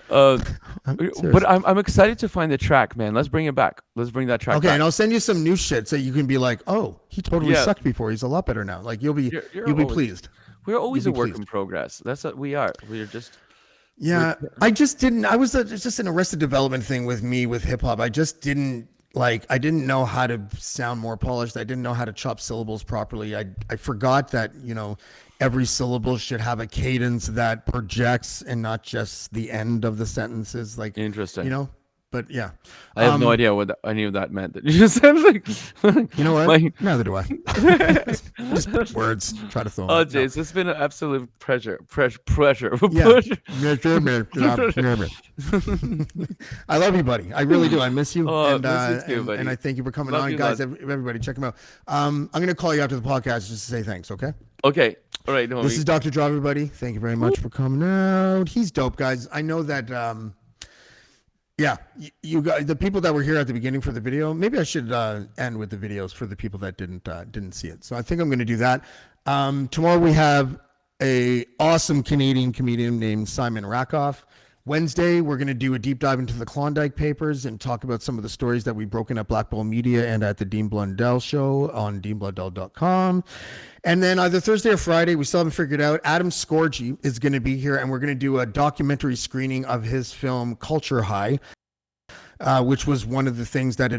But I'm excited to find the track, man. Let's bring it back. Let's bring that track back. And I'll send you some new shit so you can be like, oh, he totally sucked before. He's a lot better now. Like you'll be pleased. We're always a work in progress. That's what we are. We're just Yeah, I just didn't. I was it's just an Arrested Development thing with me with hip hop. I just didn't like. I didn't know how to sound more polished. I didn't know how to chop syllables properly. I forgot that every syllable should have a cadence that projects and not just the end of the sentences. Like Interesting. But yeah, I have no idea what any of that meant. That you just said like, you know what? like, Neither do I. Just put words. Try to throw them oh, out. No. Jace, it's been an absolute pleasure. Pressure. Yeah. I love you, buddy. I really do. I miss you. Oh, and, miss you too, buddy. and I thank you for coming Love on, you, guys. love. Everybody, check him out. I'm going to call you after the podcast just to say thanks, okay? Okay. All right. No, This is Dr. Draw, everybody. Thank you very much for coming out. He's dope, guys. I know that, yeah, you guys, the people that were here at the beginning for the video, maybe I should end with the videos for the people that didn't see it. So I think I'm going to do that. Tomorrow we have a awesome Canadian comedian named Simon Rakoff. Wednesday, we're going to do a deep dive into the Klondike Papers and talk about some of the stories that we've broken at Blackballed Media and at the Dean Blundell Show on deanblundell.com. And then either Thursday or Friday, we still haven't figured out, Adam Scorgi is going to be here, and we're going to do a documentary screening of his film Culture High, which was one of the things that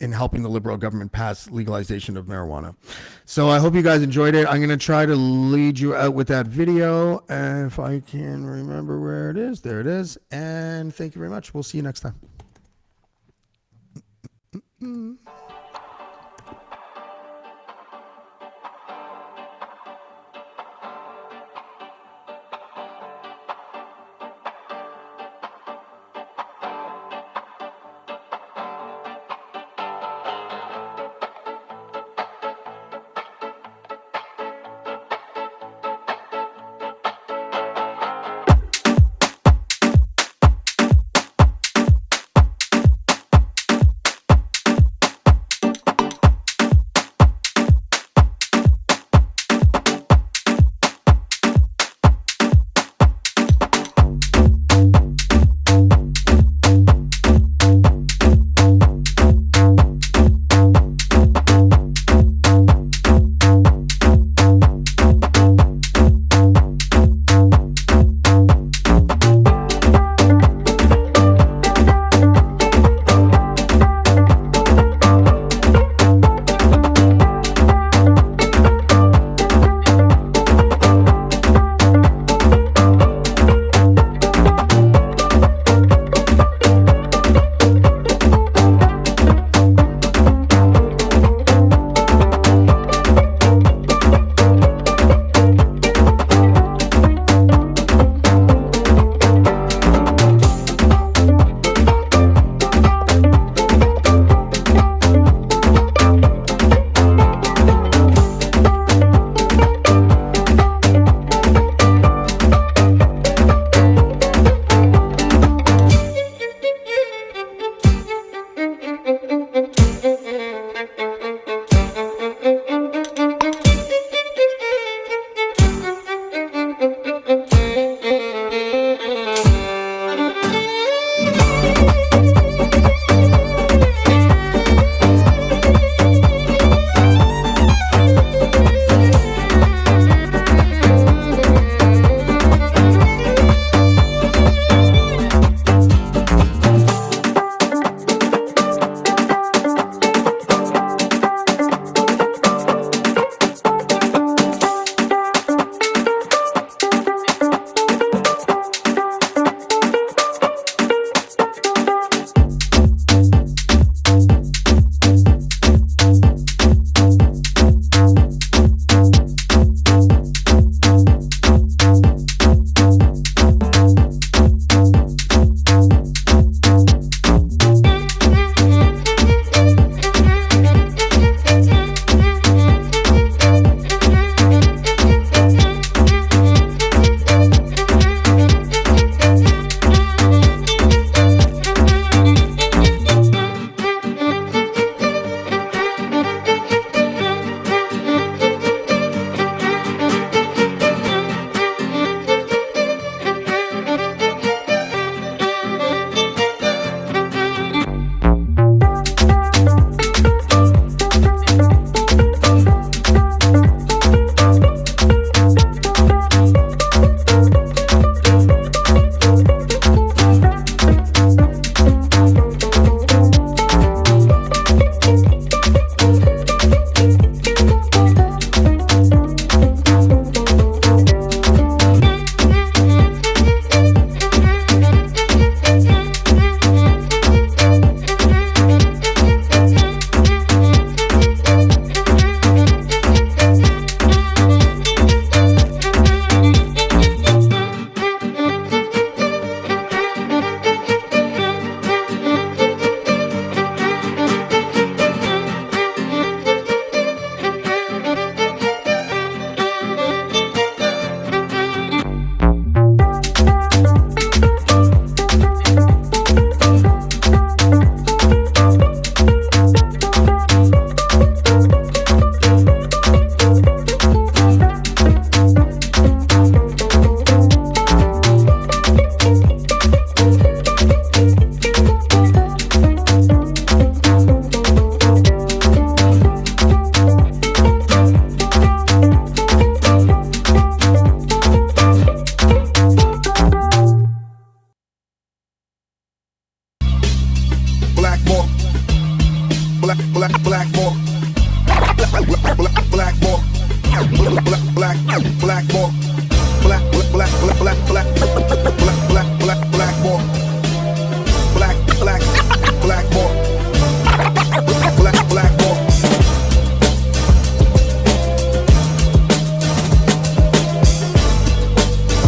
in helping the Liberal government pass legalization of marijuana. So I hope you guys enjoyed it. I'm going to try to lead you out with that video. If I can remember where it is. There it is. And thank you very much. We'll see you next time. black, black, black, black, black, black, black, black, black, black, black, black.